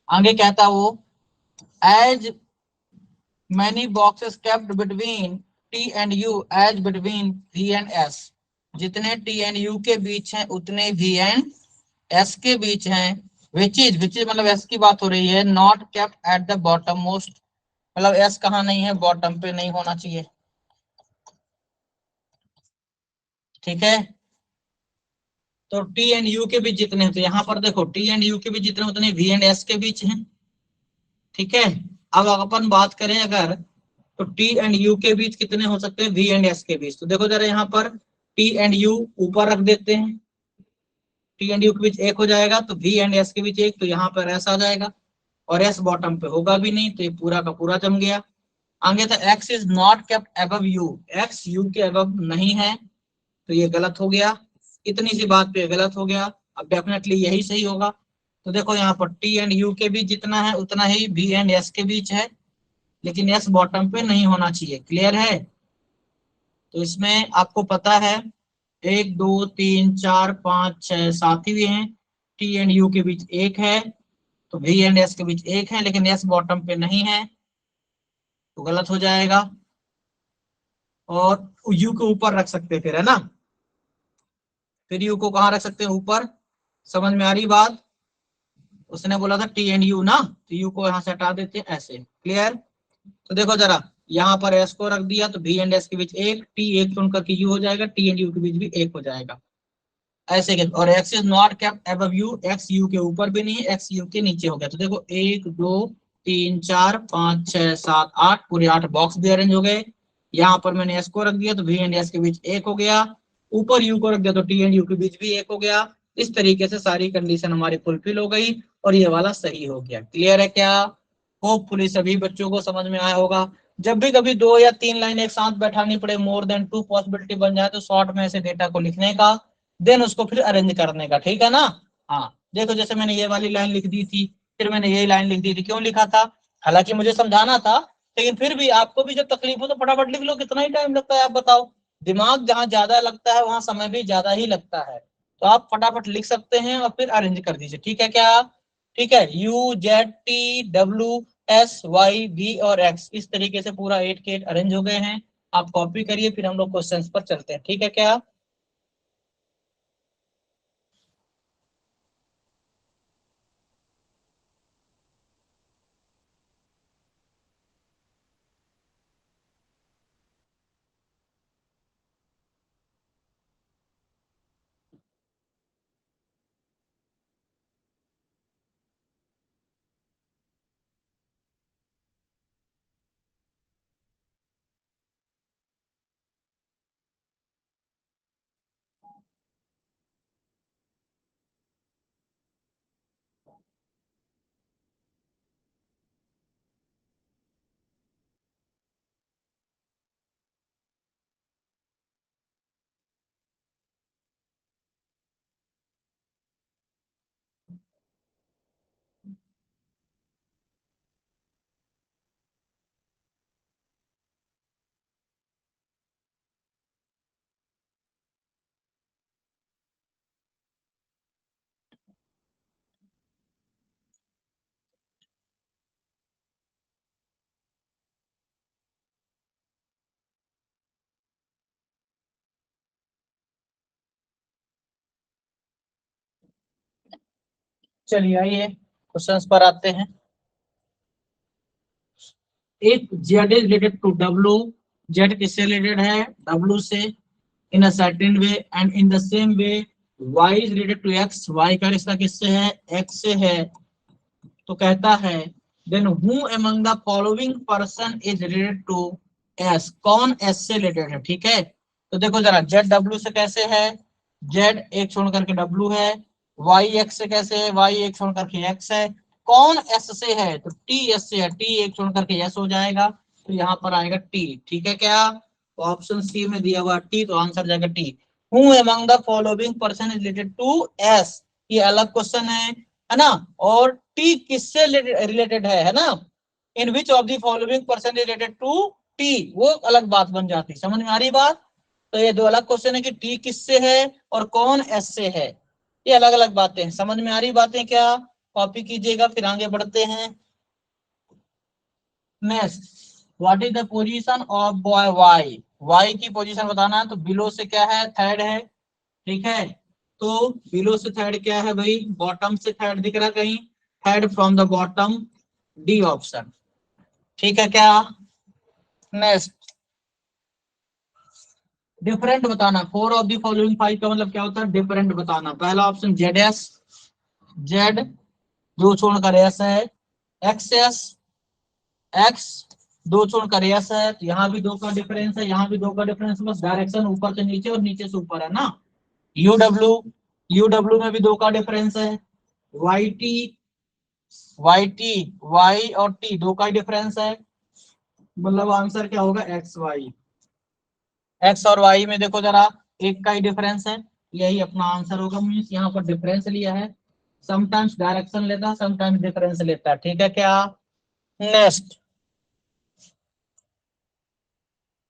आगे कहता वो, as many boxes kept between T and U as between V and S, जितने T and U के बीच हैं उतने V and S के बीच हैं, which is मतलब S की बात हो रही है, not kept at the bottom most, मतलब S कहाँ नहीं है, बॉटम पे नहीं होना चाहिए, ठीक है। तो T एंड U के बीच जितने हैं, तो यहाँ पर देखो T एंड U के बीच जितने उतने V एंड S के बीच हैं, ठीक है। अब अपन बात करें अगर, तो टी एंड यू के बीच कितने हो सकते हैं, वी एंड एस के बीच, तो देखो जरा यहाँ पर टी एंड यू ऊपर रख देते हैं, टी एंड यू के बीच एक हो जाएगा, तो वी एंड एस के बीच एक, तो यहाँ पर एस आ जाएगा, और एस बॉटम पे होगा भी नहीं, तो ये पूरा का पूरा जम गया। आगे था x is not kept above you, x you के अबव नहीं है, तो ये गलत हो गया, इतनी सी बात पे गलत हो गया। अब डेफिनेटली यही सही होगा। तो देखो यहाँ पर टी एंड यू के बीच जितना है उतना ही वी एंड एस के बीच है, लेकिन एस बॉटम पे नहीं होना चाहिए, क्लियर है। तो इसमें आपको पता है 1 2 3 4 5 6 7 ही हैं, टी एंड यू के बीच एक है, तो वी एंड एस के बीच एक है, लेकिन एस बॉटम पे नहीं है, तो गलत हो जाएगा। और यू के ऊपर रख सकते हैं फिर, है ना, फिर यू को कहाँ रख सकते हैं, ऊपर। समझ में आ रही बात। उसने बोला था टी एंड यू ना, तो यू को यहाँ से हटा देते हैं ऐसे, क्लियर। तो देखो जरा, यहाँ पर एस को रख दिया, तो वी एंड एस के बीच एक, टी एक चुन करके यू हो जाएगा, टी एंड यू के बीच भी एक हो जाएगा, ऐसे के। और x is not kept above you, x you के ऊपर भी नहीं है, एक्स यू के नीचे हो गया। तो देखो 1 2 3 4 5 6 7 8, पूरे 8 बॉक्स भी अरेंज हो गए। यहाँ पर मैंने एस को रख दिया, तो वी एंड एस के बीच एक हो गया, ऊपर यू को रख दिया, तो टी एंड यू के बीच भी एक हो गया। इस तरीके से सारी कंडीशन हमारी फुलफिल हो गई, और ये वाला सही हो गया। क्लियर है क्या? होपफुली सभी बच्चों को समझ में आया होगा। जब भी कभी 2 या 3 लाइन एक साथ बैठानी पड़े, मोर देन 2 पॉसिबिलिटी बन जाए, तो शॉर्ट में से डेटा को लिखने का, देन उसको फिर अरेंज करने का, ठीक है ना। हाँ, देखो जैसे मैंने ये वाली लाइन लिख दी थी, फिर मैंने ये लाइन लिख दी थी, क्यों लिखा था, हालांकि मुझे समझाना था, लेकिन फिर भी आपको भी जब तकलीफ हो तो फटाफट लिख लो, कितना ही टाइम लगता है आप बताओ। दिमाग जहां ज्यादा लगता है वहां समय भी ज्यादा ही लगता है, तो आप फटाफट लिख सकते हैं और फिर अरेंज कर दीजिए, ठीक है क्या। ठीक है, U Z T W S Y B और एक्स, इस तरीके से पूरा 8 के 8 अरेंज हो गए हैं। आप कॉपी करिए, फिर हम लोग क्वेश्चंस पर चलते हैं, ठीक है क्या। चलिए आइए क्वेश्चंस पर आते हैं। एक Z is related to W, Z किससे रिलेटेड है, डब्ल्यू से, in a certain way, and in the same way Y is related to X, Y का रिश्ता किससे है, एक्स से है। तो कहता है then who among the following person is related to S, कौन एस से रिलेटेड है, ठीक है। तो देखो जरा, जेड डब्ल्यू से कैसे है, जेड एक छोड़ करके डब्ल्यू है, वाई एक्स से कैसे है, वाई एक छोड़ करके एक्स है, कौन एस से है, तो टी एस से है, टी एक छोड़ करके एस हो जाएगा, तो यहाँ पर आएगा टी, ठीक है क्या। तो ऑप्शन सी में दिया हुआ टी, तो आंसर जाएगा T. Who among the following person is related to S, ये अलग क्वेश्चन है ना। और टी किससे रिलेटेड है ना। In which of the following person is related to T, वो अलग बात बन जाती, समझ में आ रही बात। तो ये दो अलग क्वेश्चन है कि टी किससे है और कौन एस से है, ये अलग अलग बातें हैं। समझ में आ रही बातें क्या, कॉपी कीजिएगा, फिर आगे बढ़ते हैं। Next, what is the position of boy Y, Y की पोजीशन बताना है। तो बिलो से क्या है, थर्ड है, ठीक है। तो बिलो से थर्ड क्या है भाई, बॉटम से थर्ड दिख रहा कहीं, third from the bottom, D option, ठीक है क्या। नेक्स्ट, डिफरेंट बताना, four of the following five का मतलब क्या होता है, डिफरेंट बताना। पहला ऑप्शन जेड एस, जेड दो छोड़कर एस है, एक्स एस, एक्स दो छोड़कर एस है, तो यहाँ भी दो का डिफरेंस है, यहाँ भी दो का डिफरेंस, बस डायरेक्शन ऊपर से नीचे और नीचे से ऊपर है ना। यू डब्ल्यू, यू डब्ल्यू में भी दो का डिफरेंस है, Y T, Y T, Y और टी दो का डिफरेंस है, मतलब आंसर क्या होगा, एक्स वाई। एक्स और वाई में देखो जरा, एक का ही डिफरेंस है, यही अपना आंसर होगा। मीन्स यहाँ पर डिफरेंस लिया है, समटाइम्स डायरेक्शन लेता है, समटाइम्स डिफरेंस लेता है, ठीक है क्या। Next,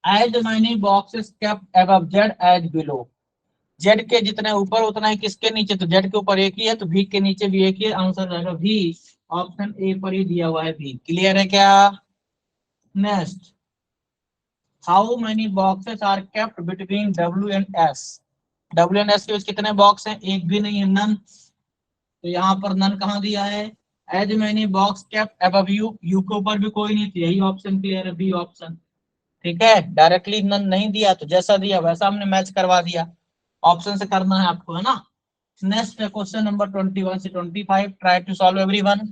as many boxes kept above Z as below, Z के जितने ऊपर उतना ही किसके नीचे, तो जेड के ऊपर एक ही है, तो भी के नीचे भी एक ही है, आंसर रहेगा भी, ऑप्शन ए पर ही दिया हुआ है भी। क्लियर है क्या। Next, how many boxes are kept between W and S, W and S के बीच कितने बॉक्स हैं, एक भी नहीं है, नन। तो यहाँ पर नन कहाँ दिया है, as many box kept above U, U के ऊपर भी कोई नहीं, तो यही ऑप्शन क्लियर है, बी ऑप्शन, ठीक है। डायरेक्टली नन नहीं दिया, तो जैसा दिया वैसा हमने मैच करवा दिया, ऑप्शन से करना है आपको, है ना। नेक्स्ट है क्वेश्चन नंबर 21 से 25, ट्राई टू सॉल्व एवरीवन।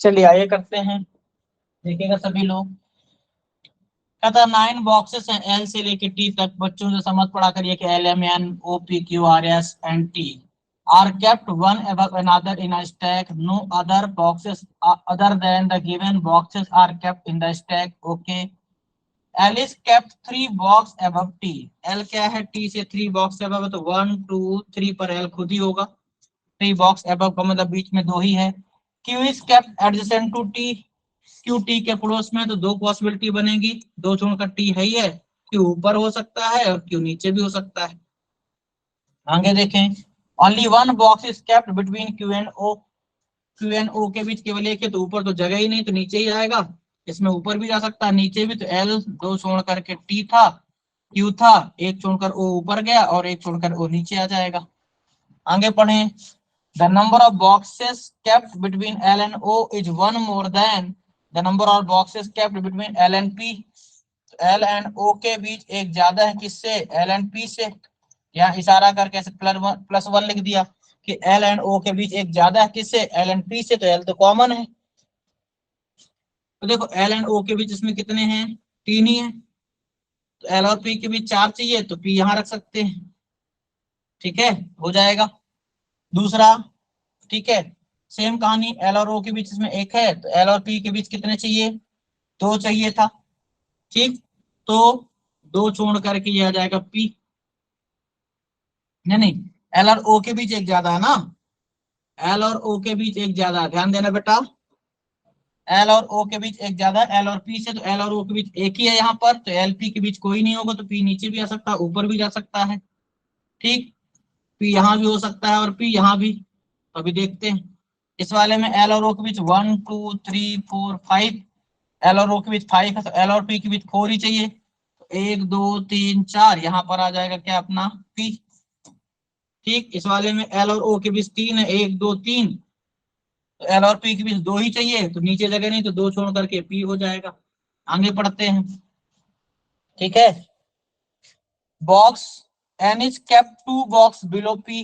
चलिए आइए करते हैं, देखिएगा सभी लोग। कहता 9 बॉक्सेस हैं एल से लेके टी तक, बच्चों से समझ पड़ा करिए कि L M N O P Q R S and T are kept one above another in a stack, no other boxes other than the given boxes are kept in the stack, okay. L is kept 3 box above T, L क्या है, T से 3 box above है, तो 1 2 3 पर L खुद ही होगा, 3 box above का मतलब बीच में दो ही है। Q is kept adjacent to T, Q T के पड़ोस में, तो दो पॉसिबिलिटी बनेगी, दो छोड़कर टी है ही है, क्यू ऊपर हो सकता है और क्यू नीचे भी हो सकता है। आगे देखें, only one box is kept between Q and O. Q and O के बीच केवल एक है, तो ऊपर तो जगह ही नहीं, तो नीचे ही आएगा। इसमें ऊपर भी जा सकता है नीचे भी, तो एल दो छोड़ करके टी था, क्यू था, एक छोड़कर ओ ऊपर गया और एक छोड़कर ओ नीचे आ जाएगा। आगे पढ़ें, the number of boxes kept between L and O is one more than the number of boxes kept between L and P. L and O के बीच एक ज्यादा है किससे, एल एंड पी से। यहाँ इशारा करके ऐसे प्लस वन लिख दिया कि एल एंड ओ के बीच एक ज्यादा है किससे, एल एंड पी से, तो एल तो कॉमन है। तो देखो एल एंड ओ के बीच इसमें कितने हैं, तीन ही है, तो एल और पी के बीच चार चाहिए, तो पी यहाँ रख सकते हैं। ठीक है, हो जाएगा। दूसरा, ठीक है, सेम कहानी, एल और ओ के बीच इसमें एक है, तो एल और पी के बीच कितने चाहिए, दो चाहिए था। ठीक, तो दो छोड़ करके ये आ जाएगा पी। नहीं नहीं, एल और ओ के बीच एक ज्यादा है ना, एल और ओ के बीच एक ज्यादा, ध्यान देना बेटा, एल और ओ के बीच एक ज्यादा, एल और पी से, तो एल और ओ के बीच एक ही है यहाँ पर, तो एल पी के बीच कोई नहीं होगा, तो पी नीचे भी आ सकता है, ऊपर भी जा सकता है। ठीक, पी यहाँ भी हो सकता है और पी यहाँ भी। तो अभी देखते हैं, इस वाले में एल और ओ के बीच 1 2 3 4 5, एल और ओ के बीच 5 है, तो एल और पी के बीच 4 ही चाहिए, तो 1 2 3 4, यहाँ पर आ जाएगा क्या अपना पी। ठीक, इस वाले में एल और ओ के बीच 3 है, 1 2 3, तो एल और पी के बीच दो ही चाहिए, तो नीचे जगह नहीं, तो दो छोड़ करके पी हो जाएगा। आगे पढ़ते हैं, ठीक है, box N is kept two box below P.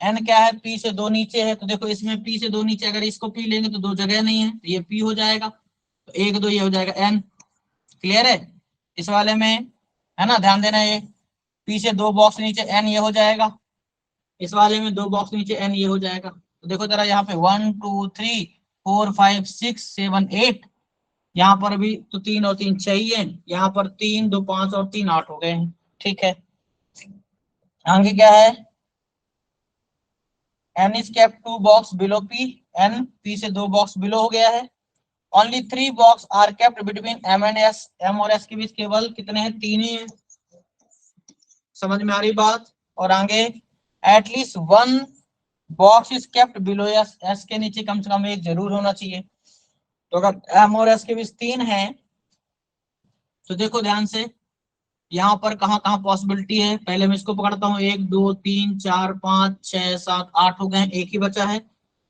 N क्या है, पी से दो नीचे है, तो देखो इसमें पी से दो नीचे, अगर इसको पी लेंगे तो दो जगह नहीं है, तो ये पी हो जाएगा, तो एक दो ये हो जाएगा एन। क्लियर है, इस वाले में है ना, ध्यान देना, ये पी से दो बॉक्स नीचे एन ये हो जाएगा, इस वाले में दो बॉक्स नीचे एन ये हो जाएगा। तो देखो जरा यहाँ पे 1 2 3 4 5 6 7 8, यहाँ पर भी तो तीन और तीन चाहिए, यहाँ पर तीन दो पांच और तीन आठ हो गए हैं। ठीक है, आगे क्या है, N is kept two box below P, N P से दो बॉक्स बिलो हो गया है। Only three box are kept between M and S, M और एस के बीच केवल कितने हैं, तीन ही है। समझ में आ रही बात। और आगे, at least one box is kept below S, S के नीचे कम से कम एक जरूर होना चाहिए। तो अगर एम और एस के बीच तीन है, तो देखो ध्यान से, यहाँ पर कहाँ कहाँ पॉसिबिलिटी है, पहले मैं इसको पकड़ता हूँ, एक दो तीन चार पाँच छह सात आठ हो गए, एक ही बचा है।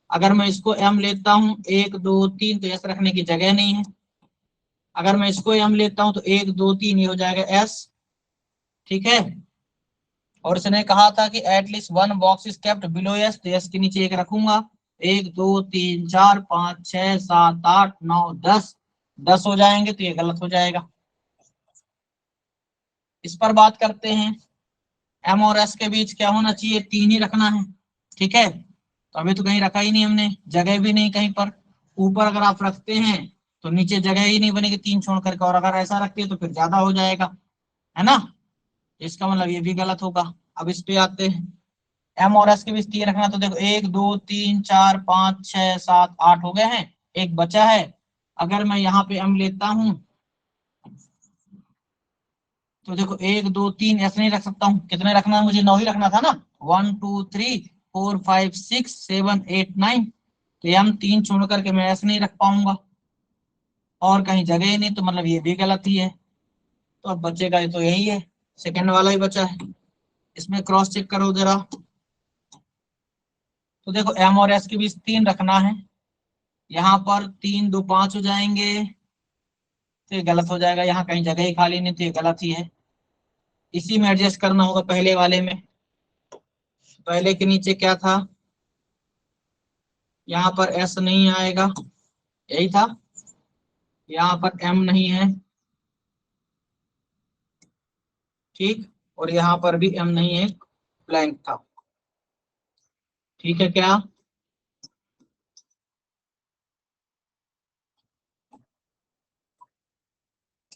अगर मैं इसको एम लेता हूँ, एक दो तीन, तो एस रखने की जगह नहीं है। अगर मैं इसको एम लेता हूँ, तो एक दो तीन ये हो जाएगा एस। ठीक है, और इसने कहा था कि at least one box is kept below S, तो एस के नीचे एक रखूंगा। एक दो तीन चार पाँच छह सात आठ नौ दस, 10 हो जाएंगे, तो ये गलत हो जाएगा। इस पर बात करते हैं, एम और एस के बीच क्या होना चाहिए, तीन ही रखना है। ठीक है, तो अभी तो कहीं रखा ही नहीं हमने, जगह भी नहीं कहीं पर। ऊपर अगर आप रखते हैं तो नीचे जगह ही नहीं बनेगी तीन छोड़ करके, और अगर ऐसा रखते हैं तो फिर ज्यादा हो जाएगा, है ना, इसका मतलब ये भी गलत होगा। अब इस पे आते हैं, एम और एस के बीच तीन रखना, तो देखो एक दो तीन चार पाँच छह सात आठ हो गए हैं, एक बचा है। अगर मैं यहाँ पे एम लेता हूँ, तो देखो एक दो तीन ऐसे नहीं रख सकता हूँ, कितने रखना है मुझे, नौ ही रखना था ना, 1 2 3 4 5 6 7 8 9, तो ये हम तीन छोड़ करके मैं ऐसे नहीं रख पाऊंगा, और कहीं जगह ही नहीं, तो मतलब ये भी गलत ही है। तो अब बचेगा ये तो यही है, सेकंड वाला ही बचा है। इसमें क्रॉस चेक करो जरा, तो देखो एम और एस के बीच तीन रखना है, यहाँ पर तीन दो पांच हो जाएंगे, तो ये गलत हो जाएगा, यहाँ कहीं जगह ही खाली नहीं, तो ये गलत ही है। इसी में एडजस्ट करना होगा पहले वाले में। पहले के नीचे क्या था, यहाँ पर एस नहीं आएगा, यही था, यहाँ पर एम नहीं है, ठीक, और यहाँ पर भी एम नहीं है, ब्लैंक था। ठीक है क्या,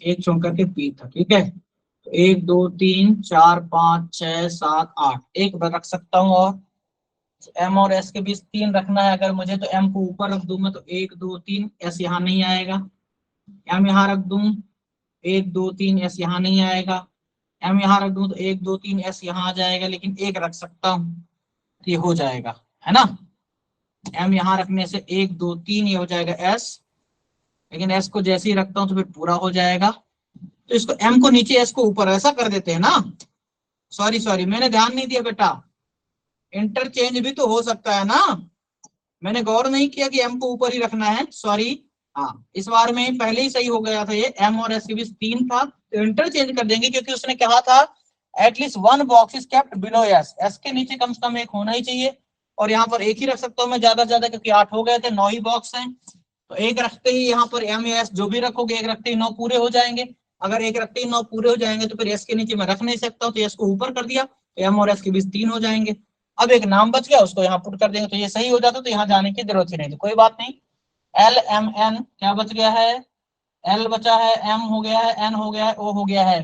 एक छोड़ करके पी था। ठीक है, तो एक दो तीन चार पाँच छह सात आठ, एक बार रख सकता हूँ, और एम और एस के बीच तीन रखना है अगर मुझे, तो एम को ऊपर रख दूंगा, तो एक दो तीन, एस यहाँ नहीं आएगा, एम यहाँ रख दूं, 1 2 3 एस यहाँ नहीं आएगा, एम यहाँ रख दूं तो 1 2 3 एस यहाँ आ जाएगा, लेकिन एक रख सकता हूँ तो ये हो जाएगा, है ना। एम यहाँ रखने से 1 2 3 ये हो जाएगा एस, लेकिन एस को जैसे ही रखता हूँ तो फिर पूरा हो जाएगा। तो इसको एम को नीचे एस को ऊपर ऐसा कर देते हैं ना। सॉरी सॉरी, मैंने ध्यान नहीं दिया बेटा, इंटरचेंज भी तो हो सकता है ना, मैंने गौर नहीं किया कि एम को ऊपर ही रखना है, सॉरी। हाँ, इस बार में पहले ही सही हो गया था, ये एम और एस के बीच 3 था, तो इंटरचेंज कर देंगे, क्योंकि उसने कहा था at least 1 box is kept below S, S के नीचे कम से कम एक होना ही चाहिए। और यहाँ पर एक ही रख सकता हूँ मैं ज्यादा से ज्यादा, क्योंकि 8 हो गए थे, 9 ही बॉक्स हैं, तो एक रखते ही यहाँ पर एम या एस जो भी रखोगे, एक रखते ही 9 पूरे हो जाएंगे। अगर एक रखते ही 9 पूरे हो जाएंगे तो फिर एस के नीचे मैं रख नहीं सकता हूँ, तो एस को ऊपर कर दिया, तो एम और एस के बीच 3 हो जाएंगे। अब एक नाम बच गया, उसको यहाँ पुट कर देंगे तो ये सही हो जाता, तो यहाँ जाने की जरूरत ही नहीं थी, कोई बात नहीं। एल एम एन क्या बच गया है, एल बचा है, एम हो गया है, एन हो गया है, ओ हो गया है,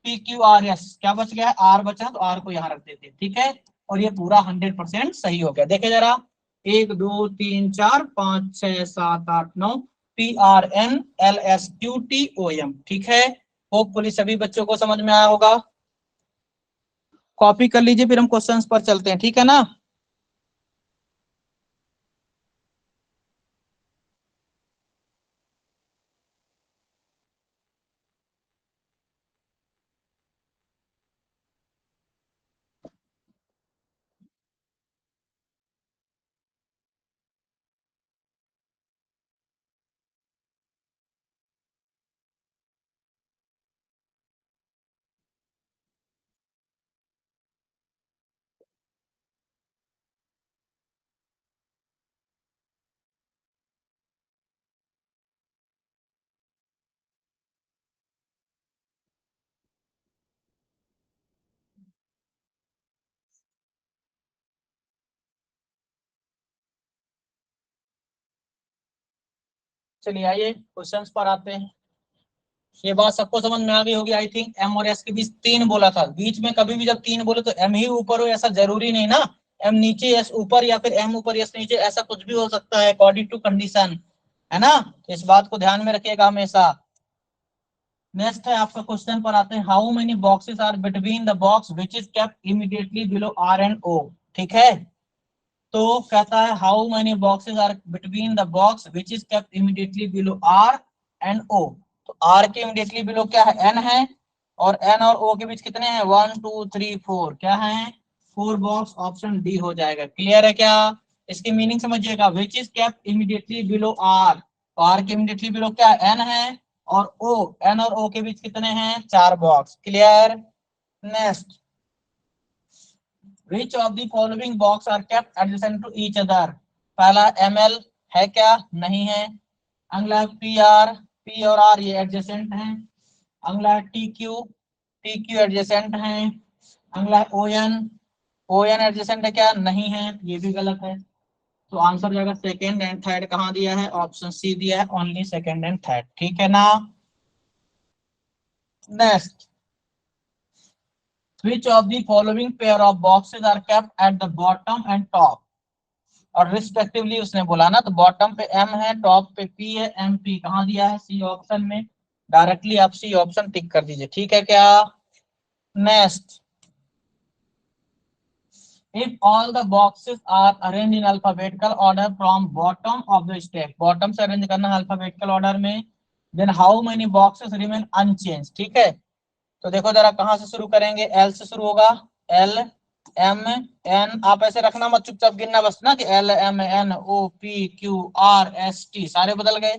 पी क्यू आर एस क्या बच गया है, आर बचा है, तो आर को यहाँ रख देते हैं, ठीक है। और ये पूरा 100% सही हो गया, देखे जरा, 1 2 3 4 5 6 7 8 9, P R N L S Q T O M, ठीक है। होपफुली सभी बच्चों को समझ में आया होगा। कॉपी कर लीजिए, फिर हम क्वेश्चंस पर चलते हैं, ठीक है ना। चलिए आइए क्वेश्चंस पर आते हैं। ये बात सबको समझ में आ गई होगी आई थिंक, एम और एस के बीच 3 बोला था, बीच में कभी भी जब 3 बोले तो एम ही ऊपर हो ऐसा जरूरी नहीं ना, एम नीचे एस ऊपर, या फिर एम ऊपर एस नीचे, ऐसा कुछ भी हो सकता है अकॉर्डिंग टू कंडीशन, है ना। तो इस बात को ध्यान में रखिएगा हमेशा। नेक्स्ट है आपका क्वेश्चन पर आते हैं, how many boxes are between the box which is kept immediately below R and O, ठीक है। तो कहता है how many boxes are between the box which is kept immediately below R and O. तो R के immediately below क्या है, N है, और एन और ओ के बीच कितने हैं, 1 2 3 4, क्या है, 4 बॉक्स, ऑप्शन डी हो जाएगा, क्लियर है क्या। इसकी मीनिंग समझिएगा, which is kept immediately below R, तो आर के इमीडिएटली बिलो क्या एन है, और ओ, एन और ओ के बीच कितने हैं, 4 box, clear. Next, Which of the following box are kept adjacent to each other? पहला ML है क्या, नहीं है। अगला PR, P और R ये एडजेसेंट हैं। अगला TQ, TQ एडजेसेंट है। अगला ON, ON एडजेसेंट है क्या, नहीं है, ये भी गलत है। तो आंसर जाएगा सेकेंड एंड थर्ड, कहाँ दिया है, ऑप्शन सी दिया है, ओनली सेकेंड एंड थर्ड, ठीक है ना। Next, which of the following pair of boxes are kept at the bottom and top, और रिस्पेक्टिवली उसने बोला ना, तो बॉटम पे एम है, टॉप पे पी है, एम पी कहाँ दिया है, सी ऑप्शन में, डायरेक्टली आप सी ऑप्शन टिक कर दीजिए, ठीक है क्या। Next, if all the boxes are arrange in alphabetical order from bottom of the stack, bottom से अरेंज करना है अल्फाबेटिकल ऑर्डर में, then how many boxes remain unchange, ठीक है। तो देखो जरा कहाँ से शुरू करेंगे, एल से शुरू होगा, एल एम एन, आप ऐसे रखना मत, चुपचाप गिनना बस ना, कि L M N O P Q R S T, सारे बदल गए,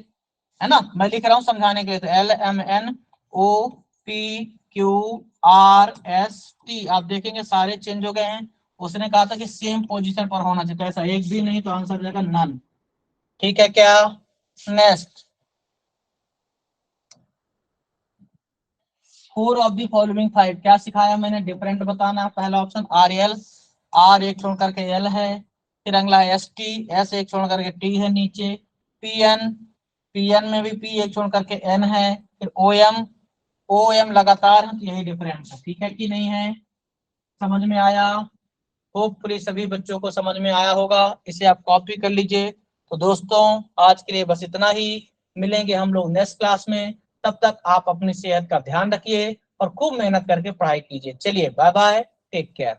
है ना, मैं लिख रहा हूँ समझाने के लिए, तो L M N O P Q R S T, आप देखेंगे सारे चेंज हो गए हैं। उसने कहा था कि सेम पोजीशन पर होना चाहिए, तो ऐसा एक भी नहीं, तो आंसर हो जाएगा नन, ठीक है क्या। नेक्स्ट, 4 ऑफ दी फॉलोइंग 5, क्या सिखाया मैंने, डिफरेंट बताना। पहला ऑप्शन आर एल, आर एक छोड़ करके एल है, फिर अगला एस टी, एस एक छोड़ करके टी है नीचे, पी एन, पी एन में भी पी एक छोड़ करके एन है, फिर ओ एम, ओ एम लगातार है, तो यही डिफरेंस है, ठीक है कि नहीं है, समझ में आया। होपफुली सभी बच्चों को समझ में आया होगा, इसे आप कॉपी कर लीजिए। तो दोस्तों आज के लिए बस इतना ही, मिलेंगे हम लोग नेक्स्ट क्लास में। तब तक आप अपनी सेहत का ध्यान रखिए और खूब मेहनत करके पढ़ाई कीजिए। चलिए बाय बाय, टेक केयर।